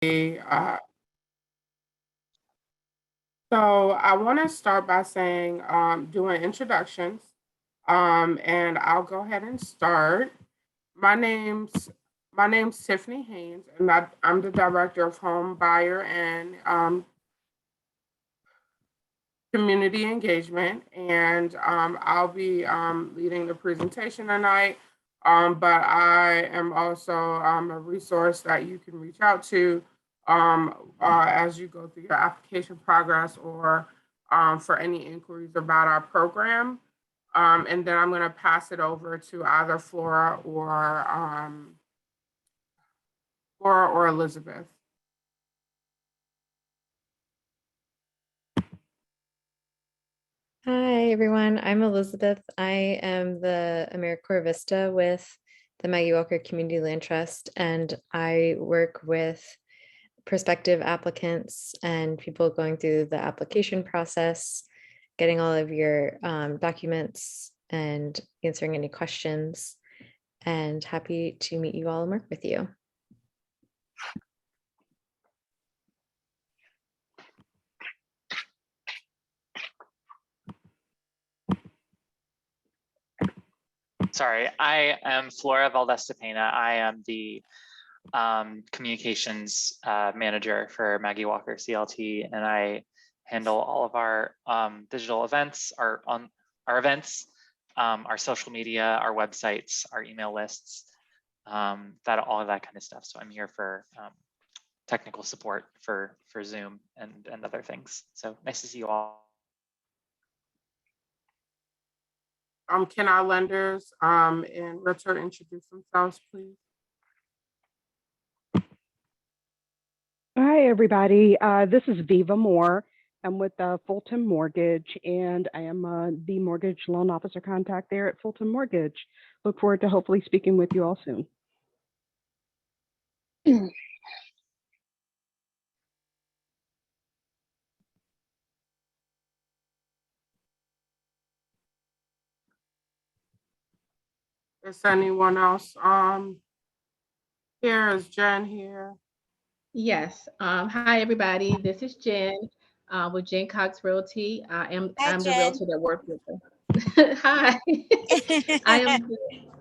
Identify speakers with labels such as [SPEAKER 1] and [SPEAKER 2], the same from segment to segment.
[SPEAKER 1] Uh, so I want to start by saying, doing introductions, and I'll go ahead and start. My name's my name's Tiffany Haynes, and I'm the director of home buyer and community engagement, and I'll be leading the presentation tonight. But I am also a resource that you can reach out to as you go through your application progress or for any inquiries about our program. And then I'm going to pass it over to either Flora or Elizabeth.
[SPEAKER 2] Hi, everyone. I'm Elizabeth. I am the AmeriCorps Vista with the Maggie Walker Community Land Trust, and I work with prospective applicants and people going through the application process, getting all of your documents and answering any questions, and happy to meet you all and work with you.
[SPEAKER 3] Sorry, I am Flora Valdez-Pena. I am the communications manager for Maggie Walker CLT, and I handle all of our digital events, our events, our social media, our websites, our email lists, all of that kind of stuff. So I'm here for technical support for Zoom and other things. So nice to see you all.
[SPEAKER 1] Can our lenders and realtor introduce themselves, please?
[SPEAKER 4] Hi, everybody. This is Viva Moore. I'm with Fulton Mortgage, and I am the mortgage loan officer contact there at Fulton Mortgage. Look forward to hopefully speaking with you all soon.
[SPEAKER 1] Is anyone else here? Is Jen here?
[SPEAKER 5] Yes. Hi, everybody. This is Jen with Jen Cox Realty. I'm the realtor that works with them. Hi. I am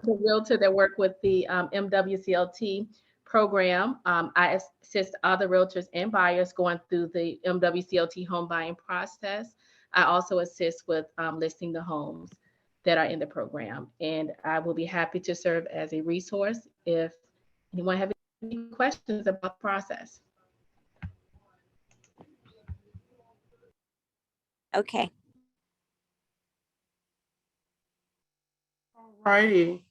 [SPEAKER 5] the realtor that work with the MWCLT program. I assist other realtors and buyers going through the MWCLT home buying process. I also assist with listing the homes that are in the program. And I will be happy to serve as a resource if anyone have any questions about the process.
[SPEAKER 6] Okay.
[SPEAKER 1] All righty.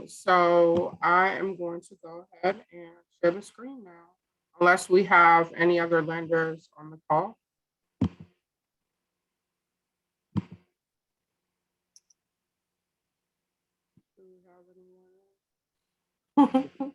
[SPEAKER 1] So I am going to go ahead and share the screen now, unless we have any other lenders on the call. Do we have anyone?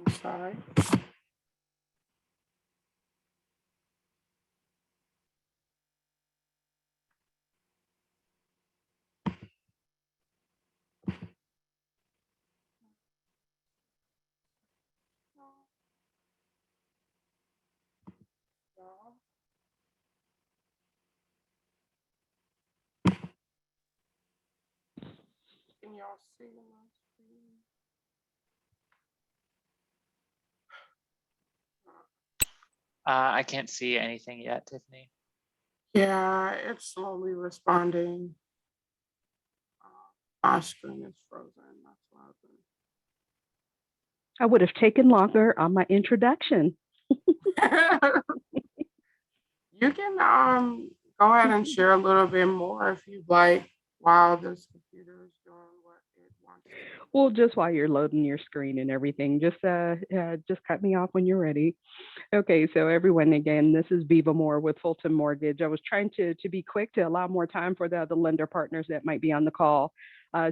[SPEAKER 1] I'm sorry. Can y'all see my screen?
[SPEAKER 3] I can't see anything yet, Tiffany.
[SPEAKER 1] Yeah, it's slowly responding. My screen is frozen. That's why I've been.
[SPEAKER 4] I would have taken longer on my introduction.
[SPEAKER 1] You can go ahead and share a little bit more if you'd like while this computer is doing what it wants to do.
[SPEAKER 4] Well, just while you're loading your screen and everything, just cut me off when you're ready. Okay, so everyone, again, this is Viva Moore with Fulton Mortgage. I was trying to be quick to allow more time for the other lender partners that might be on the call.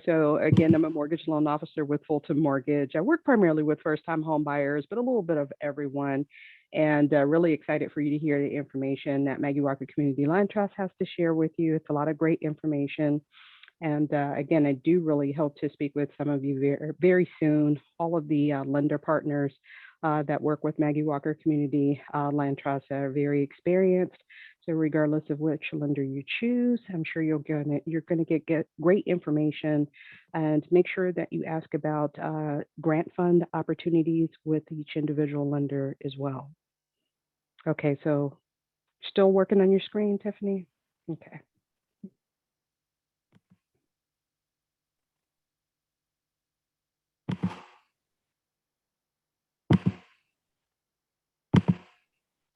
[SPEAKER 4] So again, I'm a mortgage loan officer with Fulton Mortgage. I work primarily with first-time home buyers, but a little bit of everyone. And really excited for you to hear the information that Maggie Walker Community Land Trust has to share with you. It's a lot of great information. And again, I do really hope to speak with some of you very, very soon, all of the lender partners that work with Maggie Walker Community Land Trust are very experienced. So regardless of which lender you choose, I'm sure you're gonna get great information, and make sure that you ask about grant fund opportunities with each individual lender as well. Okay, so still working on your screen, Tiffany? Okay.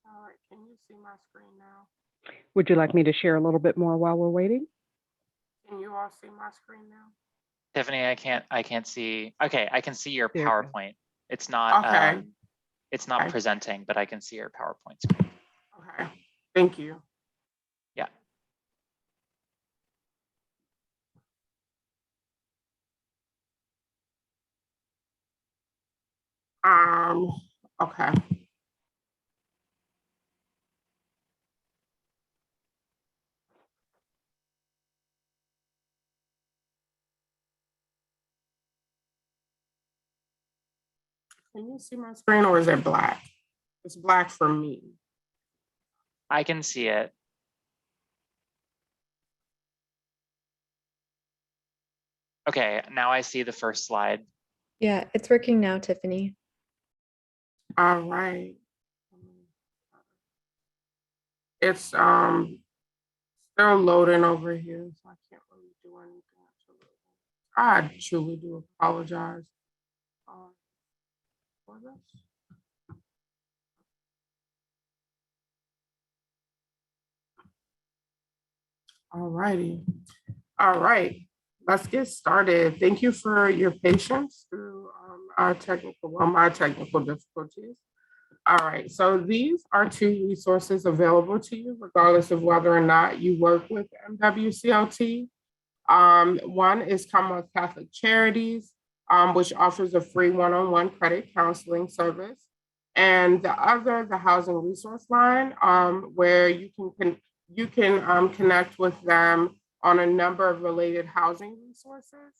[SPEAKER 1] All right, can you see my screen now?
[SPEAKER 4] Would you like me to share a little bit more while we're waiting?
[SPEAKER 1] Can you all see my screen now?
[SPEAKER 3] Tiffany, I can't see. Okay, I can see your
[SPEAKER 4] There you go.
[SPEAKER 3] PowerPoint. It's not
[SPEAKER 1] Okay.
[SPEAKER 3] it's not
[SPEAKER 1] Okay.
[SPEAKER 3] presenting, but I can see your PowerPoint screen.
[SPEAKER 1] Okay, thank you.
[SPEAKER 3] Yeah.
[SPEAKER 1] Okay. Can you see my screen, or is it black? It's black for me.
[SPEAKER 3] I can see it. Okay, now I see the first slide.
[SPEAKER 2] Yeah, it's working now, Tiffany.
[SPEAKER 1] All right. It's still loading over here, so I can't really do anything. I truly do apologize for this. All righty. All right, let's get started. Thank you for your patience through my technical difficulties. All right, so these are 2 resources available to you, regardless of whether or not you work with MWCLT. One is Commonwealth Catholic Charities, which offers a free one-on-one credit counseling service. And the other, the Housing Resource Line, where you can connect with them on a number of related housing resources.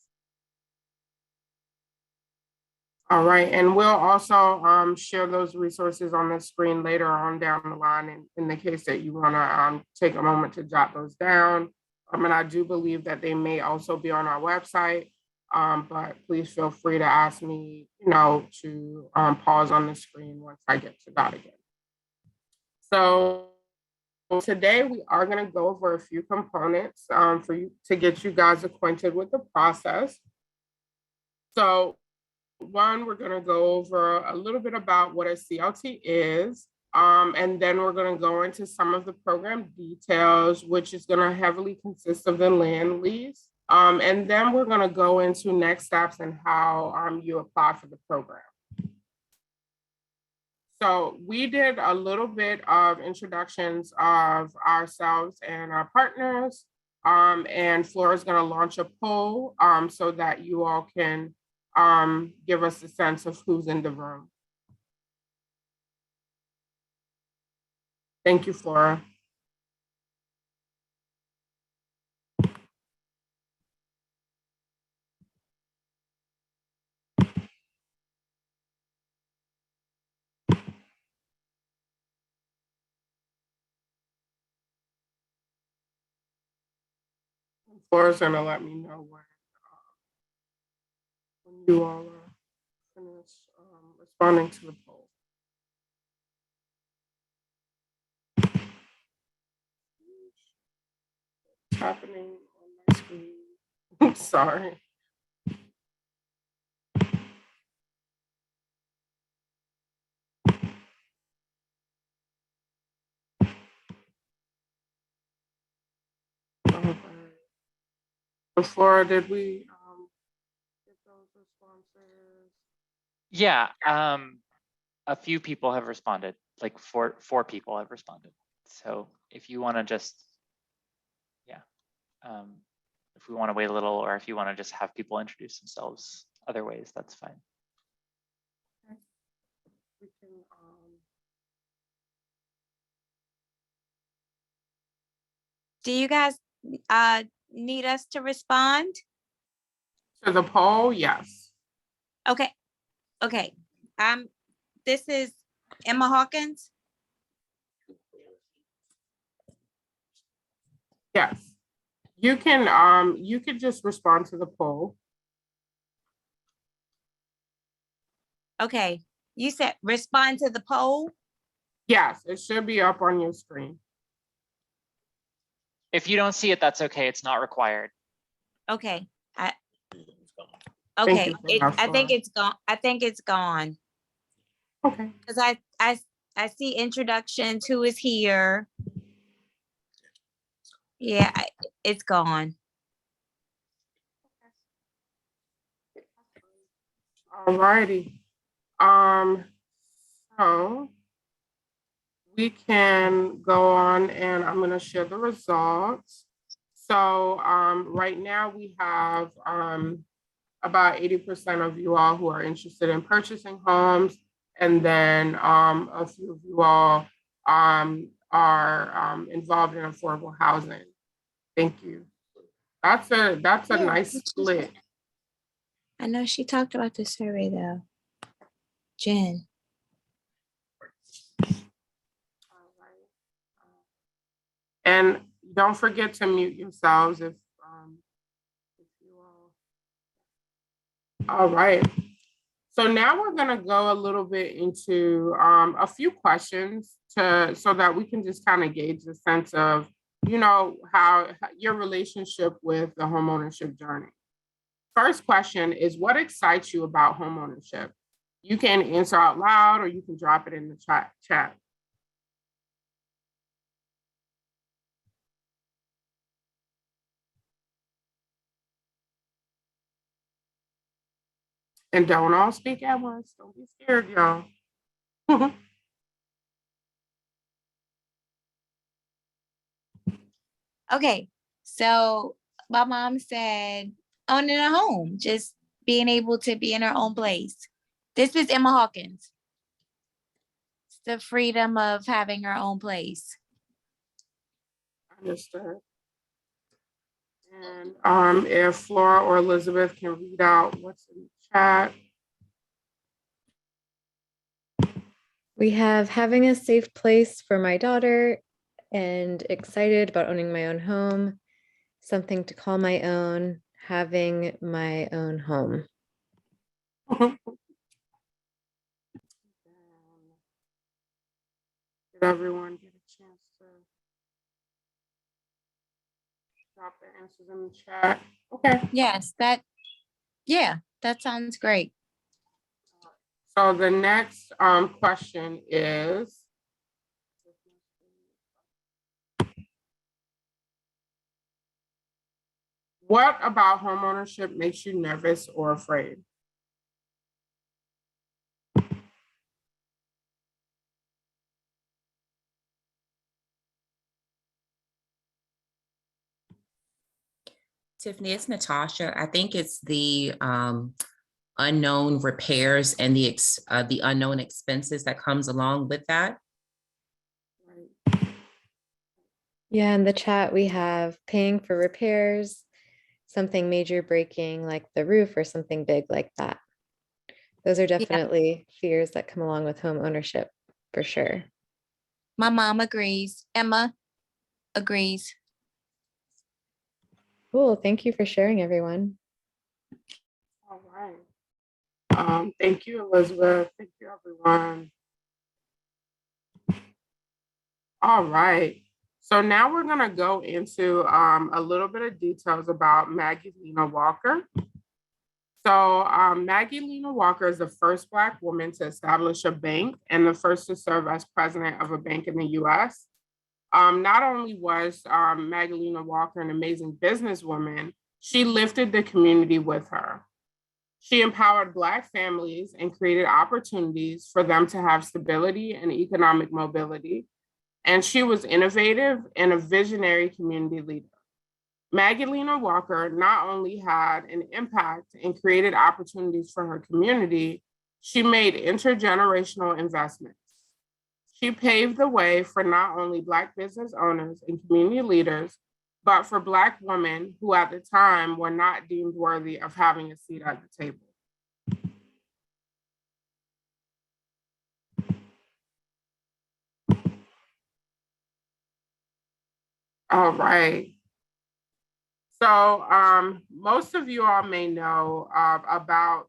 [SPEAKER 1] All right, and we'll also share those resources on the screen later on down the line in the case that you want to take a moment to jot those down. And I do believe that they may also be on our website, but please feel free to ask me, to pause on the screen once I get to that again. So today we are going to go over a few components for you to get you guys acquainted with the process. So one, we're going to go over a little bit about what a CLT is, and then we're going to go into some of the program details, which is going to heavily consist of the Lan Lease. And then we're going to go into next steps and how you apply for the program. So we did a little bit of introductions of ourselves and our partners, and Flora is going to launch a poll so that you all can give us a sense of who's in the room. Thank you, Flora. Flora's gonna let me know when you all are finished responding to the poll. What's happening on my screen? I'm sorry. So Flora, did we get those responses?
[SPEAKER 3] Yeah, a few people have responded. like four people have responded. So if you want to just, yeah, if we want to wait a little, or if you want to just have people introduce themselves other ways, that's fine.
[SPEAKER 1] We can,
[SPEAKER 6] Do you guys need us to respond?
[SPEAKER 1] to the poll, yes.
[SPEAKER 6] Okay, okay. This is Emma Hawkins.
[SPEAKER 1] Yes. You could just respond to the poll.
[SPEAKER 6] Okay, you said respond to the poll.
[SPEAKER 1] Yes, it should be up on your screen.
[SPEAKER 3] If you don't see it, that's okay. It's not required.
[SPEAKER 6] Okay,
[SPEAKER 1] Thank
[SPEAKER 6] okay.
[SPEAKER 1] you for that,
[SPEAKER 6] I think
[SPEAKER 1] Flora.
[SPEAKER 6] it's gone. I think it's gone
[SPEAKER 1] Okay.
[SPEAKER 6] because I see introductions. Who is here? Yeah, it's gone.
[SPEAKER 1] All righty. So we can go on and I'm going to share the results. So right now we have about 80% of you all who are interested in purchasing homes. And then a few of you all are involved in affordable housing. Thank you. That's a nice split.
[SPEAKER 6] I know she talked about the survey though. Jen.
[SPEAKER 1] And don't forget to mute yourselves if you all right. So now we're going to go a little bit into a few questions so that we can just kind of gauge the sense of, how your relationship with the homeownership journey. First question is, what excites you about homeownership? You can answer out loud or you can drop it in the chat. And don't all speak at once. Don't be scared, y'all.
[SPEAKER 6] Okay, so my mom said owning a home, just being able to be in her own place. This is Emma Hawkins. It's the freedom of having her own place.
[SPEAKER 1] Understood. And if Flora or Elizabeth can read out what's in the chat.
[SPEAKER 2] We have having a safe place for my daughter and excited about owning my own home, something to call my own, having my own home.
[SPEAKER 1] Did everyone get a chance to drop the answers in the chat? Okay.
[SPEAKER 6] Yes, that sounds great.
[SPEAKER 1] So the next question is, what about homeownership makes you nervous or afraid?
[SPEAKER 7] Tiffany, it's Natasha. I think it's the unknown repairs and the unknown expenses that comes along with that.
[SPEAKER 2] Yeah, in the chat, we have paying for repairs, something major breaking like the roof or something big like that. Those are definitely fears that come along with home ownership for sure.
[SPEAKER 6] My mom agrees. Emma agrees.
[SPEAKER 2] Cool. Thank you for sharing, everyone.
[SPEAKER 1] All right. Thank you, Elizabeth. Thank you, everyone. All right. So now we're going to go into a little bit of details about Maggie Lena Walker. So Maggie Lena Walker is the first Black woman to establish a bank and the first to serve as president of a bank in the US. Not only was Maggie Lena Walker an amazing businesswoman, she lifted the community with her. She empowered Black families and created opportunities for them to have stability and economic mobility. And she was innovative and a visionary community leader. Maggie Lena Walker not only had an impact and created opportunities for her community, she made intergenerational investments. She paved the way for not only Black business owners and community leaders, but for Black women who at the time were not deemed worthy of having a seat at the table. All right. So most of you all may know about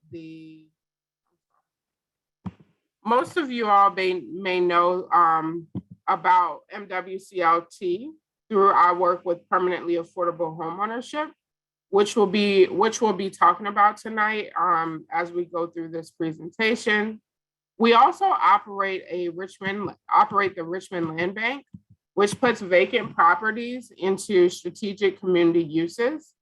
[SPEAKER 1] about MWCLT through our work with permanently affordable homeownership, which we'll be talking about tonight as we go through this presentation. We also operate the Richmond Land Bank, which puts vacant properties into strategic community uses.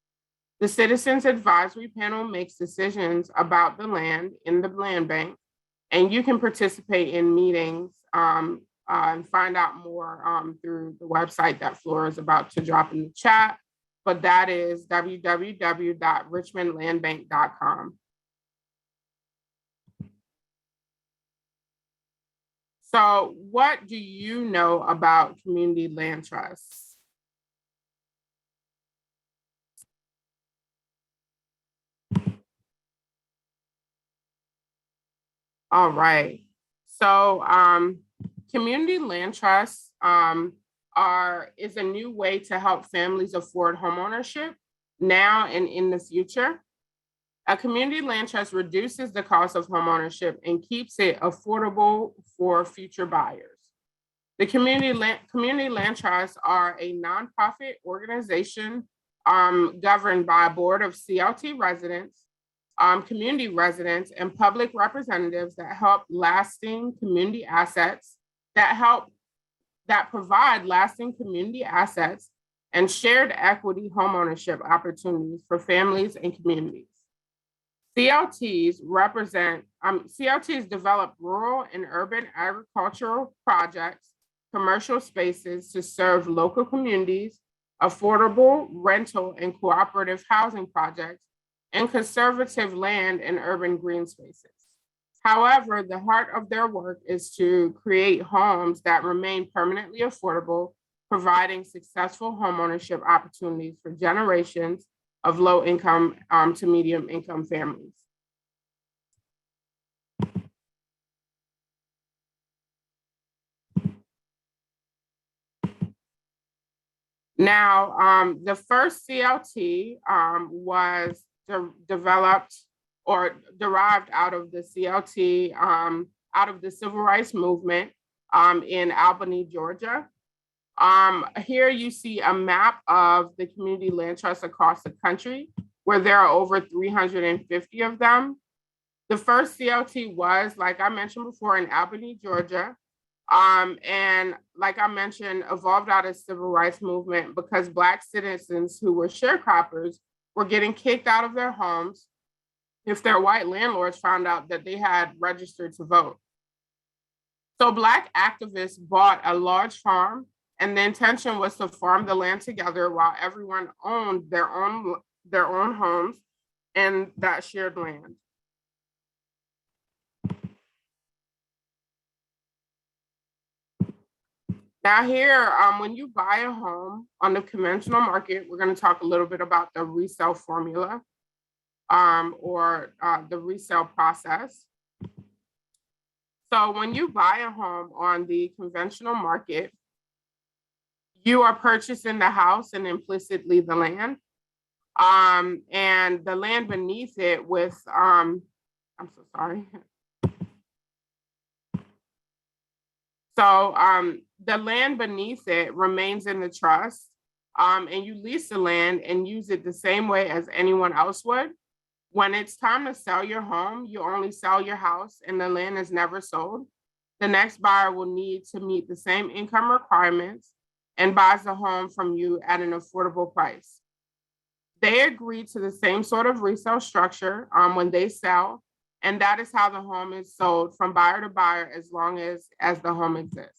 [SPEAKER 1] The Citizens Advisory Panel makes decisions about the land in the land bank, and you can participate in meetings and find out more through the website that Flora is about to drop in the chat, but that is www.richmondlandbank.com. So what do you know about community land trusts? All right. So community land trusts is a new way to help families afford homeownership now and in the future. A community land trust reduces the cost of homeownership and keeps it affordable for future buyers. The community land trusts are a nonprofit organization governed by a board of CLT residents, community residents, and public representatives that help lasting community assets, that provide lasting community assets and shared equity homeownership opportunities for families and communities. CLTs develop rural and urban agricultural projects, commercial spaces to serve local communities, affordable rental and cooperative housing projects, and conservative land and urban green spaces. However, the heart of their work is to create homes that remain permanently affordable, providing successful homeownership opportunities for generations of low income to medium income families. Now, the first CLT was developed or derived out of the CLT, out of the Civil Rights Movement in Albany, Georgia. Here you see a map of the community land trusts across the country, where there are over 350 of them. The first CLT was, like I mentioned before, in Albany, Georgia. And like I mentioned, evolved out of civil rights movement because Black citizens who were sharecroppers were getting kicked out of their homes if their white landlords found out that they had registered to vote. So Black activists bought a large farm, and the intention was to farm the land together while everyone owned their own homes and that shared land. Now here, when you buy a home on the conventional market, we're going to talk a little bit about the resale formula or the resale process. So when you buy a home on the conventional market, you are purchasing the house and implicitly the land, and the land beneath it with, I'm so sorry. So the land beneath it remains in the trust, and you lease the land and use it the same way as anyone else would. When it's time to sell your home, you only sell your house and the land is never sold. The next buyer will need to meet the same income requirements and buys the home from you at an affordable price. They agree to the same sort of resale structure when they sell, and that is how the home is sold from buyer to buyer as long as the home exists.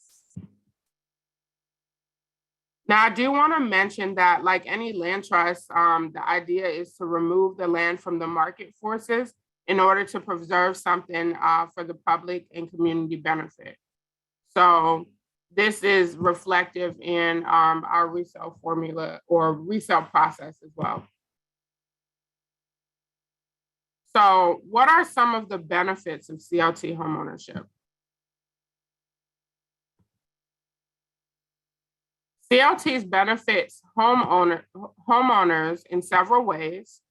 [SPEAKER 1] Now, I do want to mention that, like any land trust, the idea is to remove the land from the market forces in order to preserve something for the public and community benefit. So this is reflective in our resale formula or resale process as well. So what are some of the benefits of CLT homeownership? CLTs benefits homeowners in several ways.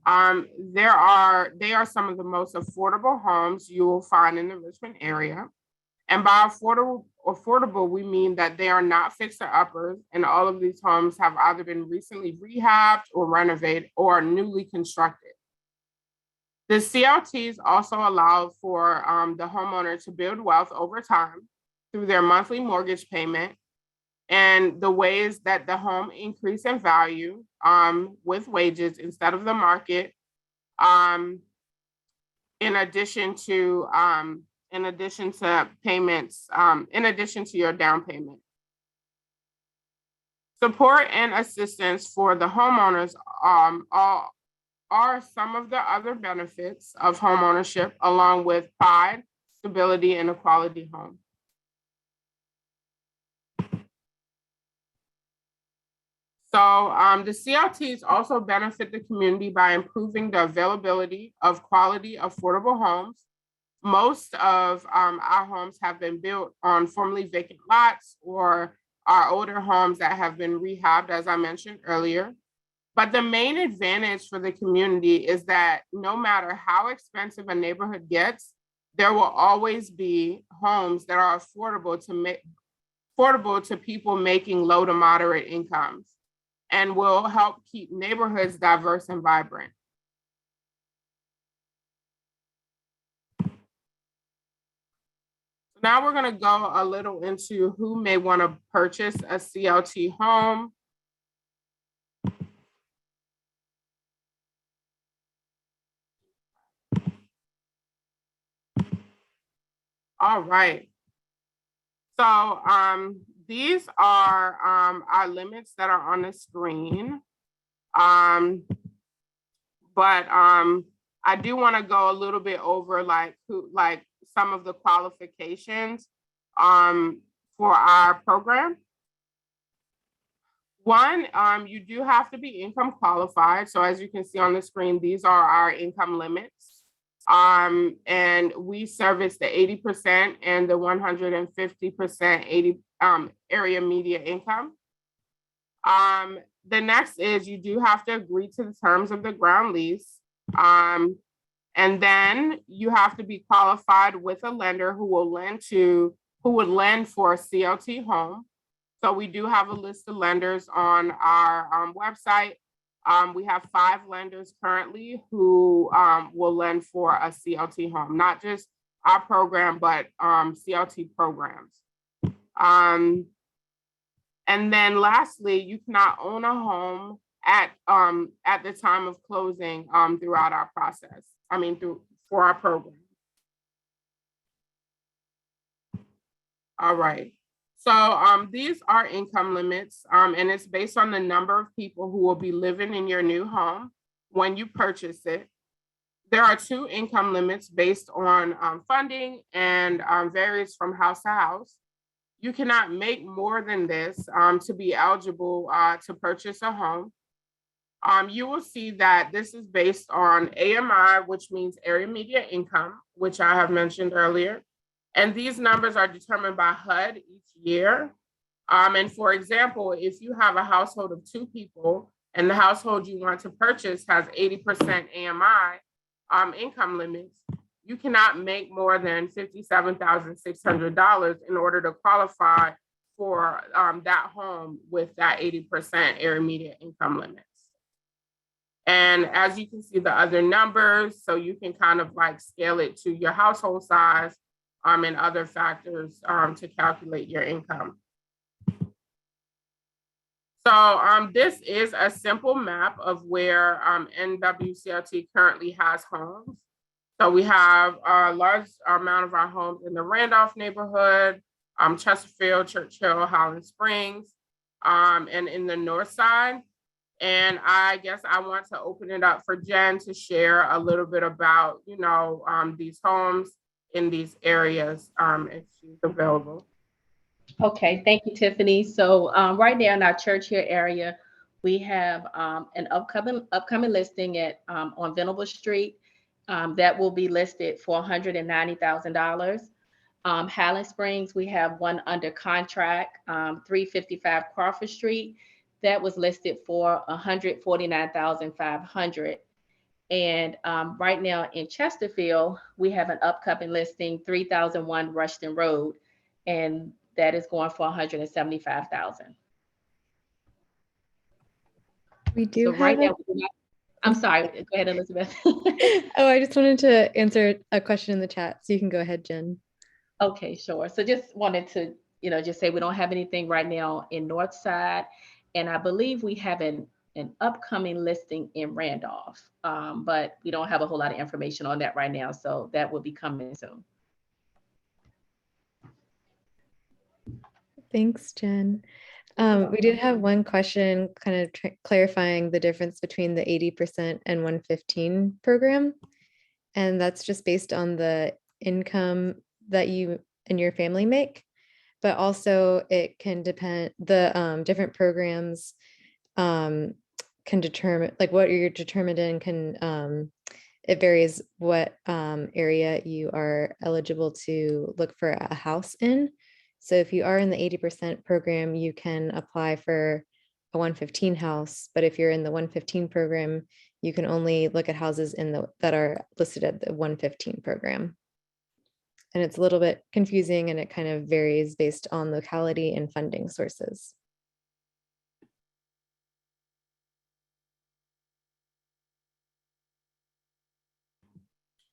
[SPEAKER 1] They are some of the most affordable homes you will find in the Richmond area. And by affordable, we mean that they are not fixer-uppers, and all of these homes have either been recently rehabbed or renovated or newly constructed. The CLTs also allow for the homeowner to build wealth over time through their monthly mortgage payment and the ways that the home increase in value with wages instead of the market, in addition to payments, in addition to your down payment. Support and assistance for the homeowners are some of the other benefits of homeownership, along with pride, stability, and a quality home. So the CLTs also benefit the community by improving the availability of quality, affordable homes. Most of our homes have been built on formerly vacant lots or are older homes that have been rehabbed, as I mentioned earlier. But the main advantage for the community is that no matter how expensive a neighborhood gets, there will always be homes that are affordable to people making low to moderate incomes, and will help keep neighborhoods diverse and vibrant. Now we're going to go a little into who may want to purchase a CLT home. All right. So these are our limits that are on the screen. But I do want to go a little bit over some of the qualifications for our program. One, you do have to be income qualified. So as you can see on the screen, these are our income limits. And we service the 80% and the 150% area media income. The next is you do have to agree to the terms of the ground lease. And then you have to be qualified with a lender who would lend for a CLT home. So we do have a list of lenders on our website. We have 5 lenders currently who will lend for a CLT home, not just our program, but CLT programs. And then lastly, you cannot own a home at the time of closing throughout our process. For our program. All right. So these are income limits, and it's based on the number of people who will be living in your new home when you purchase it. There are 2 income limits based on funding and varies from house to house. You cannot make more than this to be eligible to purchase a home. You will see that this is based on AMI, which means area media income, which I have mentioned earlier. And these numbers are determined by HUD each year. And for example, if you have a household of 2 people and the household you want to purchase has 80% AMI income limits, you cannot make more than $57,600 in order to qualify for that home with that 80% area media income limits. And as you can see the other numbers, so you can kind of scale it to your household size and other factors to calculate your income. So this is a simple map of where MWCLT currently has homes. So we have a large amount of our homes in the Randolph neighborhood, Chesterfield, Churchill, Highland Springs, and in the north side. And I guess I want to open it up for Jen to share a little bit about, these homes in these areas, if she's available.
[SPEAKER 5] Okay, thank you, Tiffany. So right now in our Churchill area, we have an upcoming listing at on Venable Street that will be listed for $190,000. Highland Springs, we have one under contract, 355 Crawford Street, that was listed for $149,500. And right now in Chesterfield, we have an upcoming listing, 3001 Rushton Road, and that is going for $175,000.
[SPEAKER 2] We do
[SPEAKER 5] So right
[SPEAKER 2] have
[SPEAKER 5] now, I'm sorry, go ahead, Elizabeth.
[SPEAKER 2] Oh, I just wanted to answer a question in the chat, so you can go ahead, Jen.
[SPEAKER 5] Okay, sure. So just wanted to, just say we don't have anything right now in Northside, and I believe we have an upcoming listing in Randolph, but we don't have a whole lot of information on that right now, so that will be coming soon.
[SPEAKER 2] Thanks, Jen. We did have one question kind of clarifying the difference between the 80% and 115 program. And that's just based on the income that you and your family make. But also it can depend, the different programs can determine, like what you're determined in can, it varies what area you are eligible to look for a house in. So if you are in the 80% program, you can apply for a 115 house, but if you're in the 115 program, you can only look at houses that are listed at the 115 program. And it's a little bit confusing and it kind of varies based on locality and funding sources.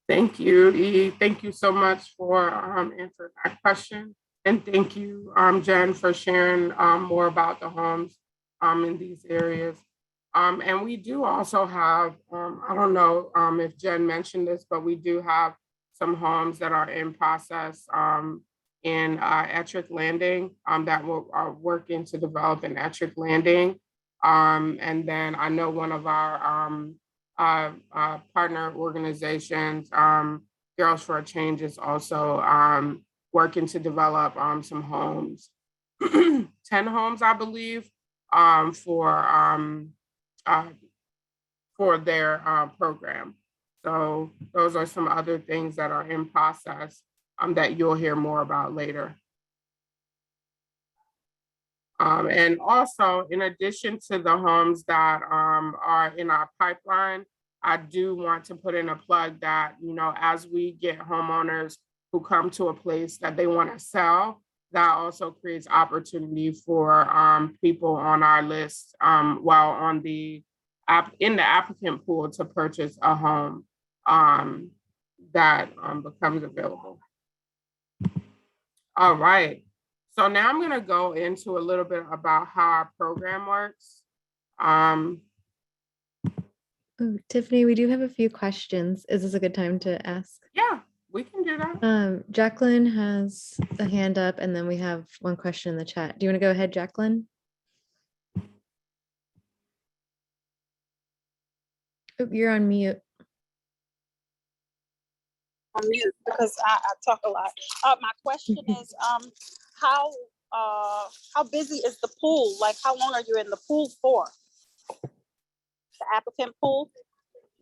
[SPEAKER 1] Thank you, E. Thank you so much for answering that question. And thank you, Jen, for sharing more about the homes in these areas. And we do also have, I don't know if Jen mentioned this, but we do have some homes that are in process in Ettrick Landing that are working to develop an Ettrick Landing. And then I know one of our partner organizations, Girls for a Change, is also working to develop some homes, 10 homes, I believe, for their program. So those are some other things that are in process that you'll hear more about later. And also, in addition to the homes that are in our pipeline, I do want to put in a plug that, as we get homeowners who come to a place that they want to sell, that also creates opportunity for people on our list while in the applicant pool to purchase a home that becomes available. All right. So now I'm going to go into a little bit about how our program works.
[SPEAKER 2] Oh, Tiffany, we do have a few questions. Is this a good time to ask?
[SPEAKER 1] Yeah, we can do that.
[SPEAKER 2] Jacqueline has a hand up, and then we have one question in the chat. Do you want to go ahead, Jacqueline? Oh, you're on mute.
[SPEAKER 8] On mute because I talk a lot. My question is, how busy is the pool? Like, how long are you in the pool for? The applicant pool?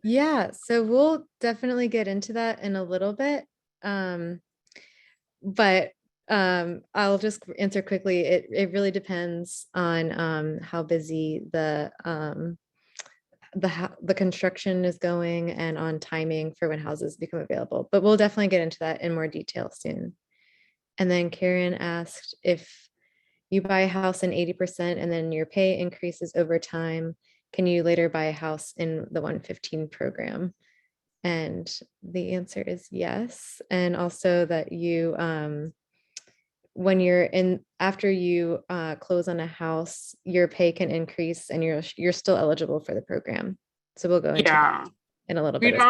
[SPEAKER 2] Yeah, so we'll definitely get into that in a little bit. But I'll just answer quickly. It really depends on how busy the construction is going and on timing for when houses become available. But we'll definitely get into that in more detail soon. And then Karen asked, if you buy a house in 80% and then your pay increases over time, can you later buy a house in the 115 program? And the answer is yes. And also that you, when you're in, after you close on a house, your pay can increase and you're still eligible for the program. So we'll go into
[SPEAKER 1] Yeah,
[SPEAKER 2] that in a little
[SPEAKER 1] we
[SPEAKER 2] bit.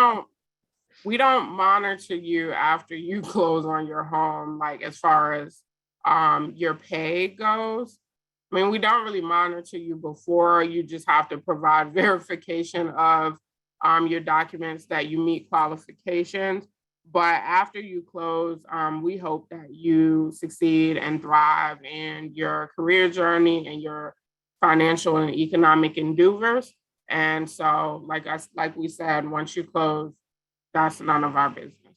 [SPEAKER 1] don't monitor you after you close on your home, like as far as your pay goes. I mean, we don't really monitor you before. You just have to provide verification of your documents that you meet qualifications. But after you close, we hope that you succeed and thrive in your career journey and your financial and economic endeavors. And so, like we said, once you close, that's none of our business.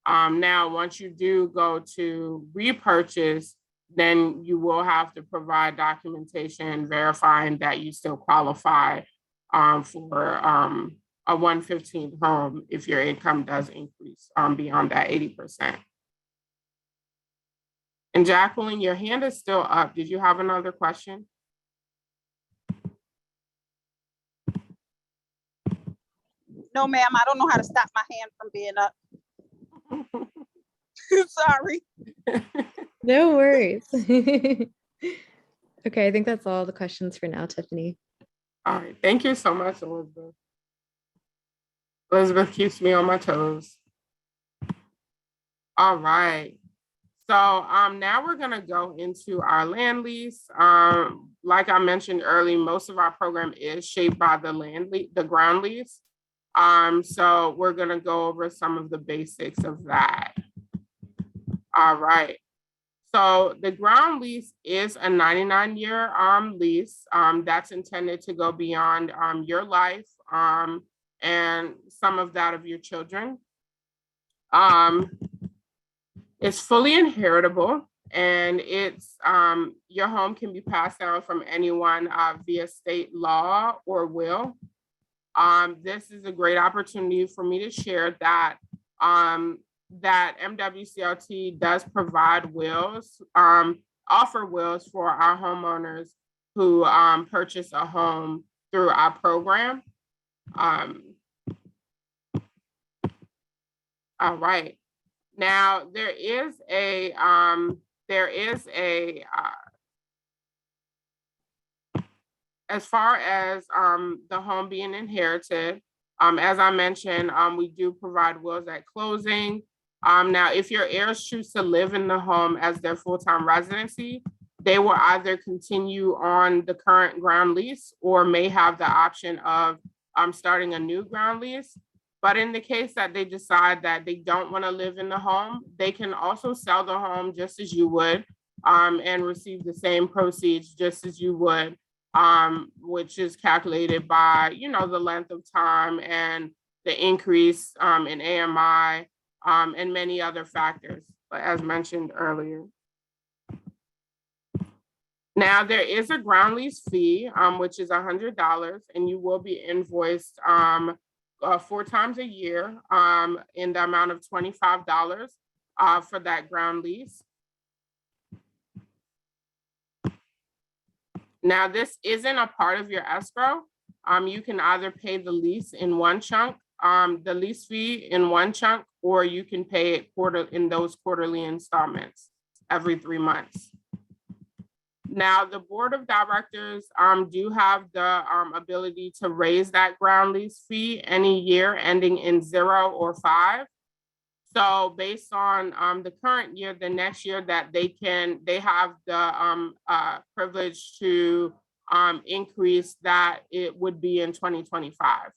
[SPEAKER 1] Now, once you do go to repurchase, then you will have to provide documentation verifying that you still qualify for a 115 home if your income does increase beyond that 80%. And Jacqueline, your hand is still up. Did you have another question?
[SPEAKER 8] No, ma'am, I don't know how to stop my hand from being up. Sorry.
[SPEAKER 2] No worries. Okay, I think that's all the questions for now, Tiffany.
[SPEAKER 1] All right, thank you so much, Elizabeth. Elizabeth keeps me on my toes. All right. So now we're gonna go into our land lease. Like I mentioned earlier, most of our program is shaped by the ground lease. So we're gonna go over some of the basics of that. All right. So the ground lease is a 99-year lease that's intended to go beyond your life and some of that of your children. It's fully inheritable, and it's your home can be passed down from anyone via state law or will. This is a great opportunity for me to share that that MWCLT does provide wills, offer wills for our homeowners who purchase a home through our program. All right. Now there is a as far as the home being inherited, as I mentioned, we do provide wills at closing. Now, if your heirs choose to live in the home as their full-time residency, they will either continue on the current ground lease or may have the option of starting a new ground lease. But in the case that they decide that they don't want to live in the home, they can also sell the home just as you would and receive the same proceeds just as you would, which is calculated by, the length of time and the increase in AMI and many other factors, as mentioned earlier. Now, there is a ground lease fee, which is $100, and you will be invoiced 4 times a year in the amount of $25 for that ground lease. Now, this isn't a part of your escrow. You can either pay the lease in one chunk, the lease fee in one chunk, or you can pay it in those quarterly installments every 3 months. Now, the board of directors do have the ability to raise that ground lease fee any year ending in 0 or 5. So based on the current year, the next year that they have the privilege to increase that, it would be in 2025.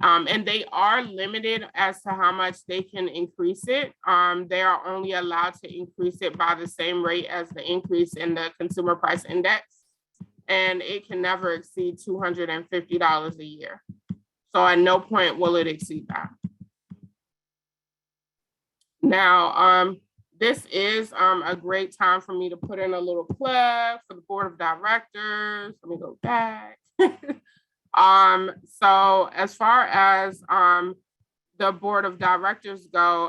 [SPEAKER 1] And they are limited as to how much they can increase it. They are only allowed to increase it by the same rate as the increase in the consumer price index. And it can never exceed $250 a year. So at no point will it exceed that. Now, this is a great time for me to put in a little plug for the board of directors. Let me go back. So as far as the board of directors go,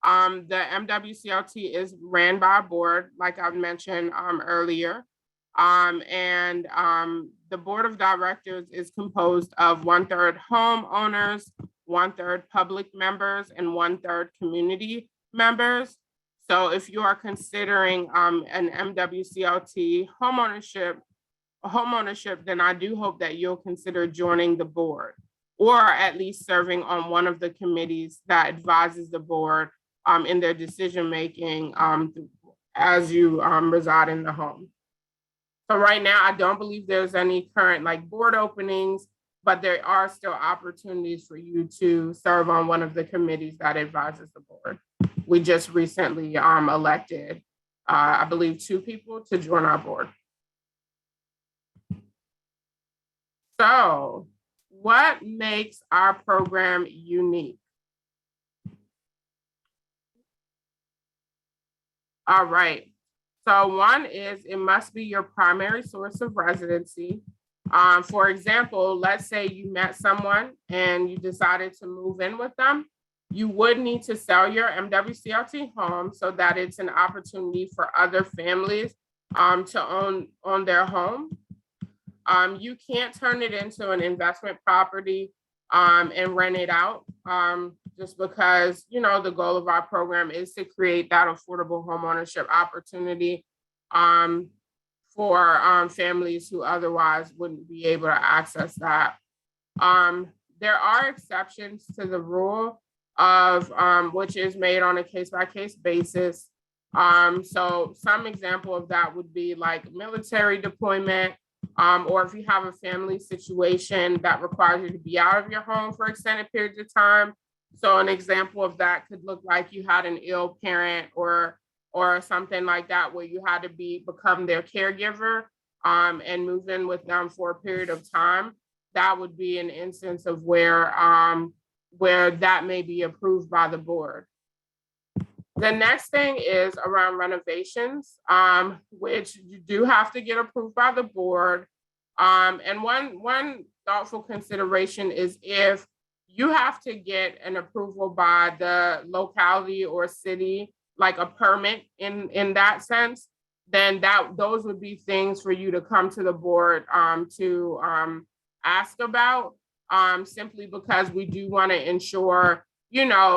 [SPEAKER 1] the MWCLT is ran by a board, like I've mentioned earlier. The board of directors is composed of 1/3 homeowners, 1/3 public members, and 1/3 community members. So if you are considering an MWCLT homeownership, then I do hope that you'll consider joining the board, or at least serving on one of the committees that advises the board in their decision-making as you reside in the home. So right now, I don't believe there's any current board openings, but there are still opportunities for you to serve on one of the committees that advises the board. We just recently elected, I believe, 2 people to join our board. So what makes our program unique? All right. So one is it must be your primary source of residency. For example, let's say you met someone and you decided to move in with them. You would need to sell your MWCLT home so that it's an opportunity for other families to own their home. You can't turn it into an investment property and rent it out just because, the goal of our program is to create that affordable homeownership opportunity for families who otherwise wouldn't be able to access that. There are exceptions to the rule of which is made on a case-by-case basis. So some example of that would be like military deployment, or if you have a family situation that requires you to be out of your home for extended periods of time. So an example of that could look like you had an ill parent or something like that, where you had to become their caregiver and move in with them for a period of time. That would be an instance of where that may be approved by the board. The next thing is around renovations, which you do have to get approved by the board. And one thoughtful consideration is if you have to get an approval by the locality or city, like a permit in that sense, then those would be things for you to come to the board to ask about, simply because we do want to ensure,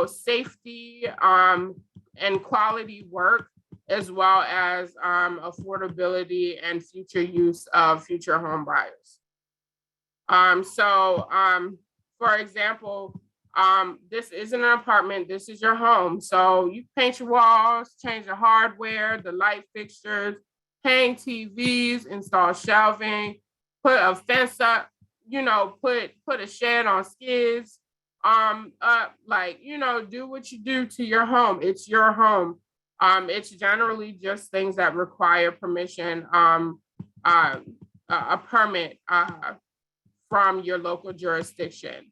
[SPEAKER 1] safety and quality work, as well as affordability and future use of future home buyers. For example, this isn't an apartment, this is your home. So you paint your walls, change the hardware, the light fixtures, hang TVs, install shelving, put a fence up, put a shed on skids, do what you do to your home. It's your home. It's generally just things that require permission, a permit from your local jurisdiction.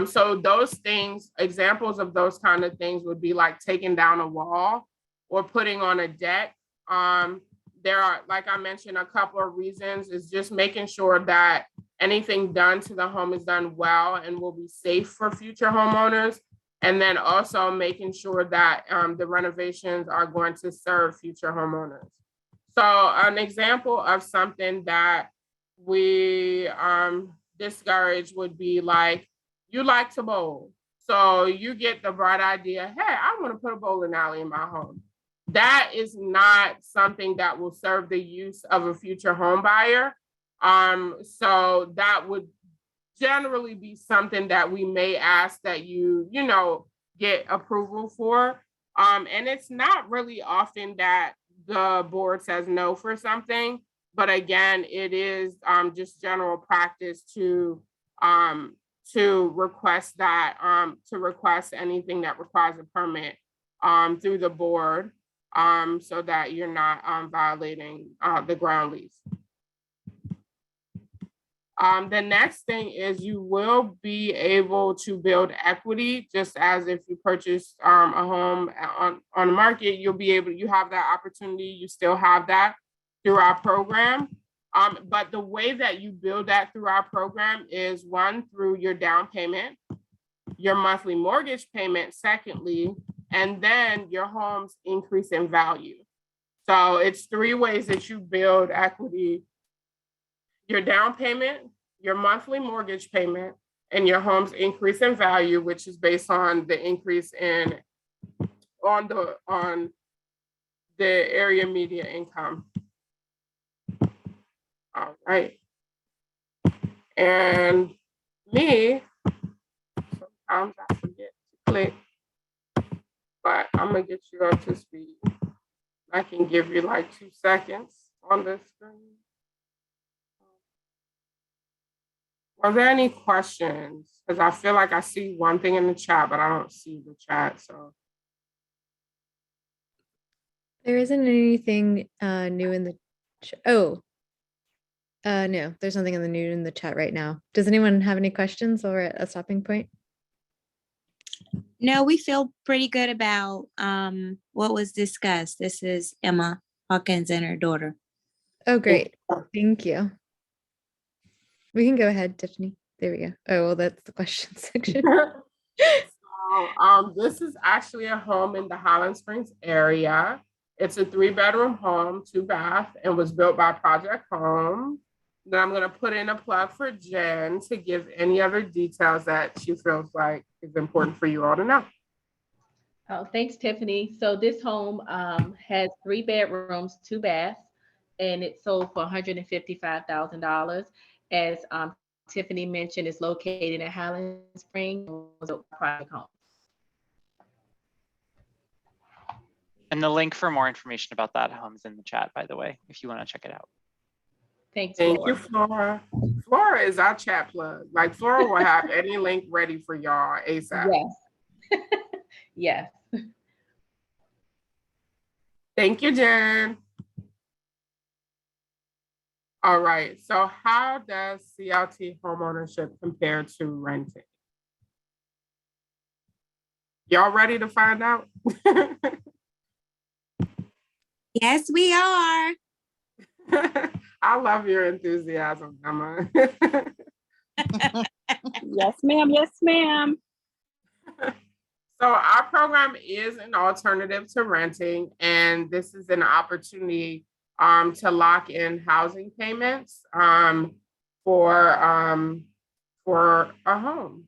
[SPEAKER 1] So those things, examples of those kind of things would be like taking down a wall or putting on a deck. There are, like I mentioned, a couple of reasons. Is just making sure that anything done to the home is done well and will be safe for future homeowners. And then also making sure that the renovations are going to serve future homeowners. So an example of something that we discourage would be like, you like to bowl. So you get the bright idea, hey, I want to put a bowling alley in my home. That is not something that will serve the use of a future home buyer. So that would generally be something that we may ask that you get approval for. And it's not really often that the board says no for something, but again, it is just general practice to request that, to request anything that requires a permit through the board, so that you're not violating the ground lease. The next thing is you will be able to build equity, just as if you purchase a home on the market, you have that opportunity, you still have that through our program. But the way that you build that through our program is one, through your down payment, your monthly mortgage payment, secondly, and then your home's increase in value. So it's 3 ways that you build equity: your down payment, your monthly mortgage payment, and your home's increase in value, which is based on the increase on the area median income. All right. And me, sometimes I forget to click, but I'm gonna get you up to speed. I can give you like 2 seconds on the screen. Are there any questions? Because I feel like I see one thing in the chat, but I don't see the chat, so.
[SPEAKER 2] There isn't anything new in the no, there's nothing new in the chat right now. Does anyone have any questions or a stopping point?
[SPEAKER 6] No, we feel pretty good about what was discussed. This is Emma Hawkins and her daughter.
[SPEAKER 2] Oh, great. Thank you. We can go ahead, Tiffany. There we go. Oh, well, that's the question section.
[SPEAKER 1] So, this is actually a home in the Highland Springs area. It's a 3-bedroom home, 2 bath, and was built by Project Home. Then I'm gonna put in a plug for Jen to give any other details that she feels like is important for you all to know.
[SPEAKER 5] Oh, thanks, Tiffany. So this home has 3 bedrooms, 2 baths, and it sold for $155,000. As Tiffany mentioned, it's located in Highland Springs. Project Home.
[SPEAKER 3] And the link for more information about that home is in the chat, by the way, if you want to check it out.
[SPEAKER 5] Thanks,
[SPEAKER 1] Thank
[SPEAKER 5] Flora.
[SPEAKER 1] you, Flora. Flora is our chat plug. Like Flora will have any link ready for y'all ASAP.
[SPEAKER 5] Yes. Yes.
[SPEAKER 1] Thank you, Jen. All right, so how does CLT homeownership compare to renting? Y'all ready to find out?
[SPEAKER 6] Yes, we are.
[SPEAKER 1] I love your enthusiasm, Emma.
[SPEAKER 8] Yes, ma'am. Yes, ma'am.
[SPEAKER 1] So our program is an alternative to renting, and this is an opportunity to lock in housing payments for a home.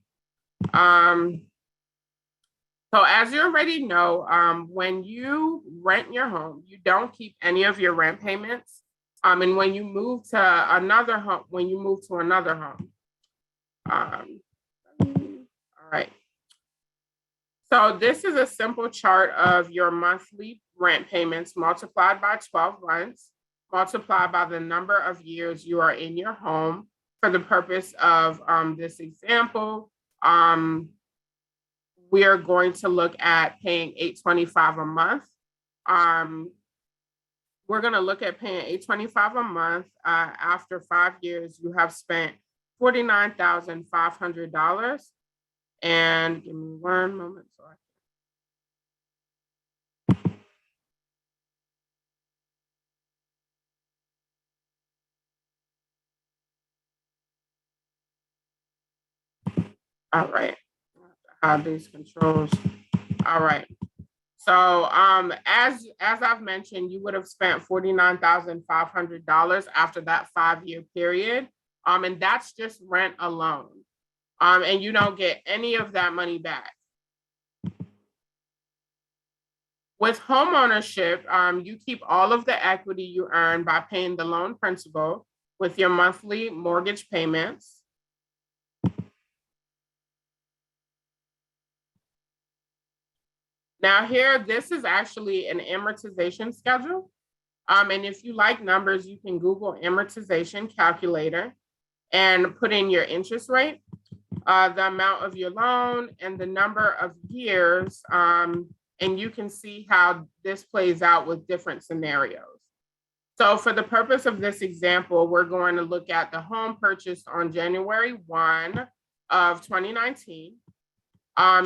[SPEAKER 1] So as you already know, when you rent your home, you don't keep any of your rent payments. And when you move to another home, all right. So this is a simple chart of your monthly rent payments multiplied by 12 months, multiplied by the number of years you are in your home. For the purpose of this example, we are going to look at paying $825 a month. We're going to look at paying $825 a month. After 5 years, you have spent $49,500. And give me one moment. All right. Have these controls. All right. So as I've mentioned, you would have spent $49,500 after that 5-year period. And that's just rent alone. And you don't get any of that money back. With homeownership, you keep all of the equity you earn by paying the loan principal with your monthly mortgage payments. Now here, this is actually an amortization schedule. And if you like numbers, you can Google amortization calculator and put in your interest rate, the amount of your loan, and the number of years. And you can see how this plays out with different scenarios. So for the purpose of this example, we're going to look at the home purchased on January 1 of 2019.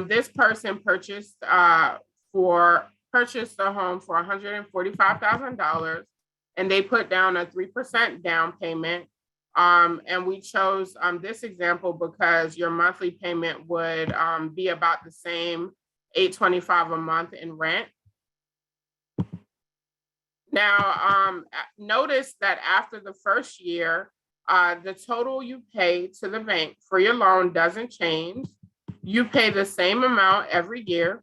[SPEAKER 1] This person purchased the home for $145,000, and they put down a 3% down payment. And we chose this example because your monthly payment would be about the same, $825 a month in rent. Now, notice that after the first year, The total you pay to the bank for your loan doesn't change. You pay the same amount every year.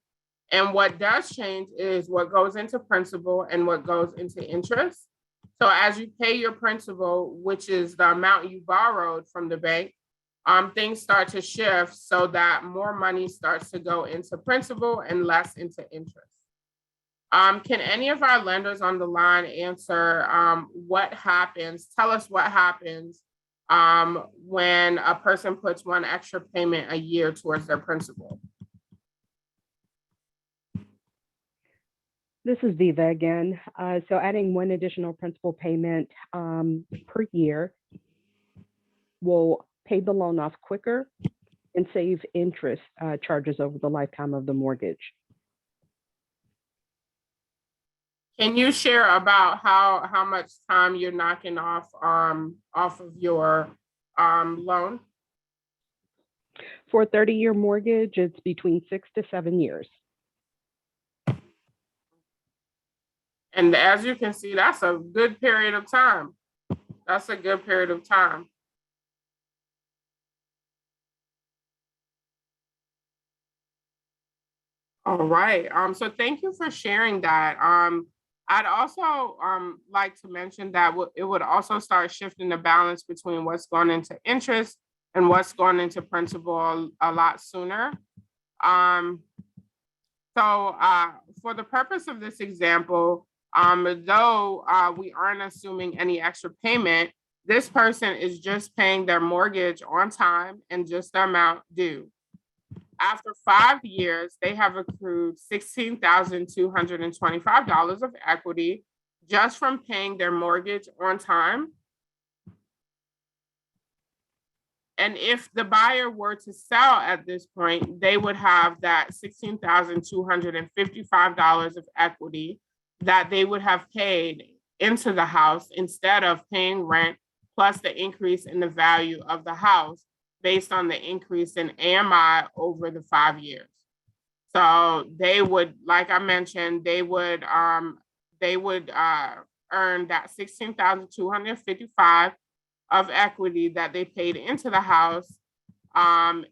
[SPEAKER 1] And what does change is what goes into principal and what goes into interest. So as you pay your principal, which is the amount you borrowed from the bank, things start to shift so that more money starts to go into principal and less into interest. Can any of our lenders on the line answer what happens? Tell us what happens when a person puts one extra payment a year towards their principal.
[SPEAKER 4] This is Viva again. So adding one additional principal payment per year will pay the loan off quicker and save interest charges over the lifetime of the mortgage.
[SPEAKER 1] Can you share about how much time you're knocking off of your loan?
[SPEAKER 4] For a 30-year mortgage, it's between 6 to 7 years.
[SPEAKER 1] And as you can see, that's a good period of time. That's a good period of time. All right. So thank you for sharing that. I'd also like to mention that it would also start shifting the balance between what's going into interest and what's going into principal a lot sooner. So for the purpose of this example, though we aren't assuming any extra payment, this person is just paying their mortgage on time and just the amount due. After 5 years, they have accrued $16,225 of equity just from paying their mortgage on time. And if the buyer were to sell at this point, they would have that $16,255 of equity that they would have paid into the house instead of paying rent plus the increase in the value of the house based on the increase in AMI over the 5 years. So they would, like I mentioned, they would earn that $16,255 of equity that they paid into the house,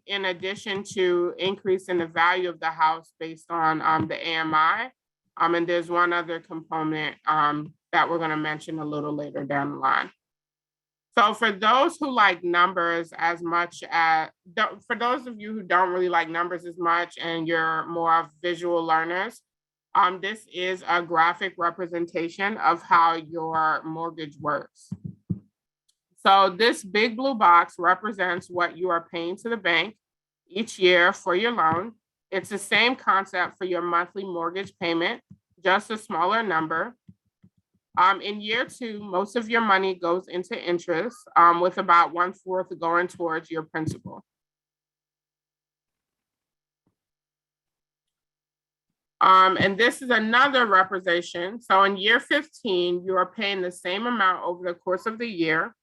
[SPEAKER 1] in addition to increase in the value of the house based on the AMI. And there's one other component that we're going to mention a little later down the line. So for those who like numbers as much as, for those of you who don't really like numbers as much and you're more of visual learners, this is a graphic representation of how your mortgage works. So this big blue box represents what you are paying to the bank each year for your loan. It's the same concept for your monthly mortgage payment, just a smaller number. In year 2, most of your money goes into interest, with about 1/4 going towards your principal. And this is another representation. So in year 15, you are paying the same amount over the course of the year.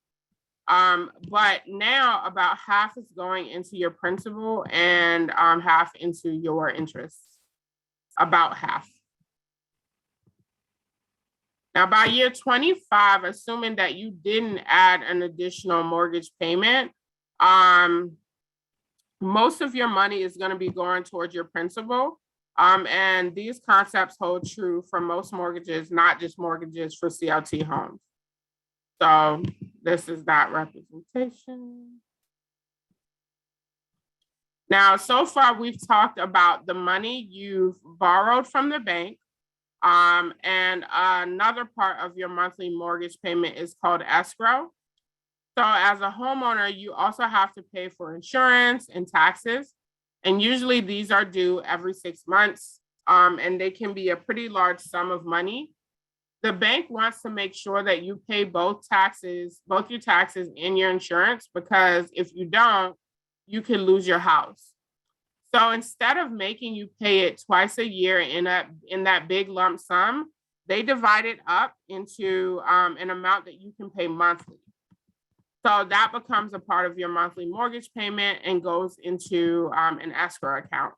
[SPEAKER 1] But now about half is going into your principal and half into your interest, about half. Now, by year 25, assuming that you didn't add an additional mortgage payment, most of your money is going to be going towards your principal. And these concepts hold true for most mortgages, not just mortgages for CLT homes. So this is that representation. Now, so far, we've talked about the money you've borrowed from the bank. And another part of your monthly mortgage payment is called escrow. So as a homeowner, you also have to pay for insurance and taxes. And usually these are due every 6 months. And they can be a pretty large sum of money. The bank wants to make sure that you pay both your taxes and your insurance, because if you don't, you can lose your house. So instead of making you pay it twice a year in that big lump sum, they divide it up into an amount that you can pay monthly. So that becomes a part of your monthly mortgage payment and goes into an escrow account.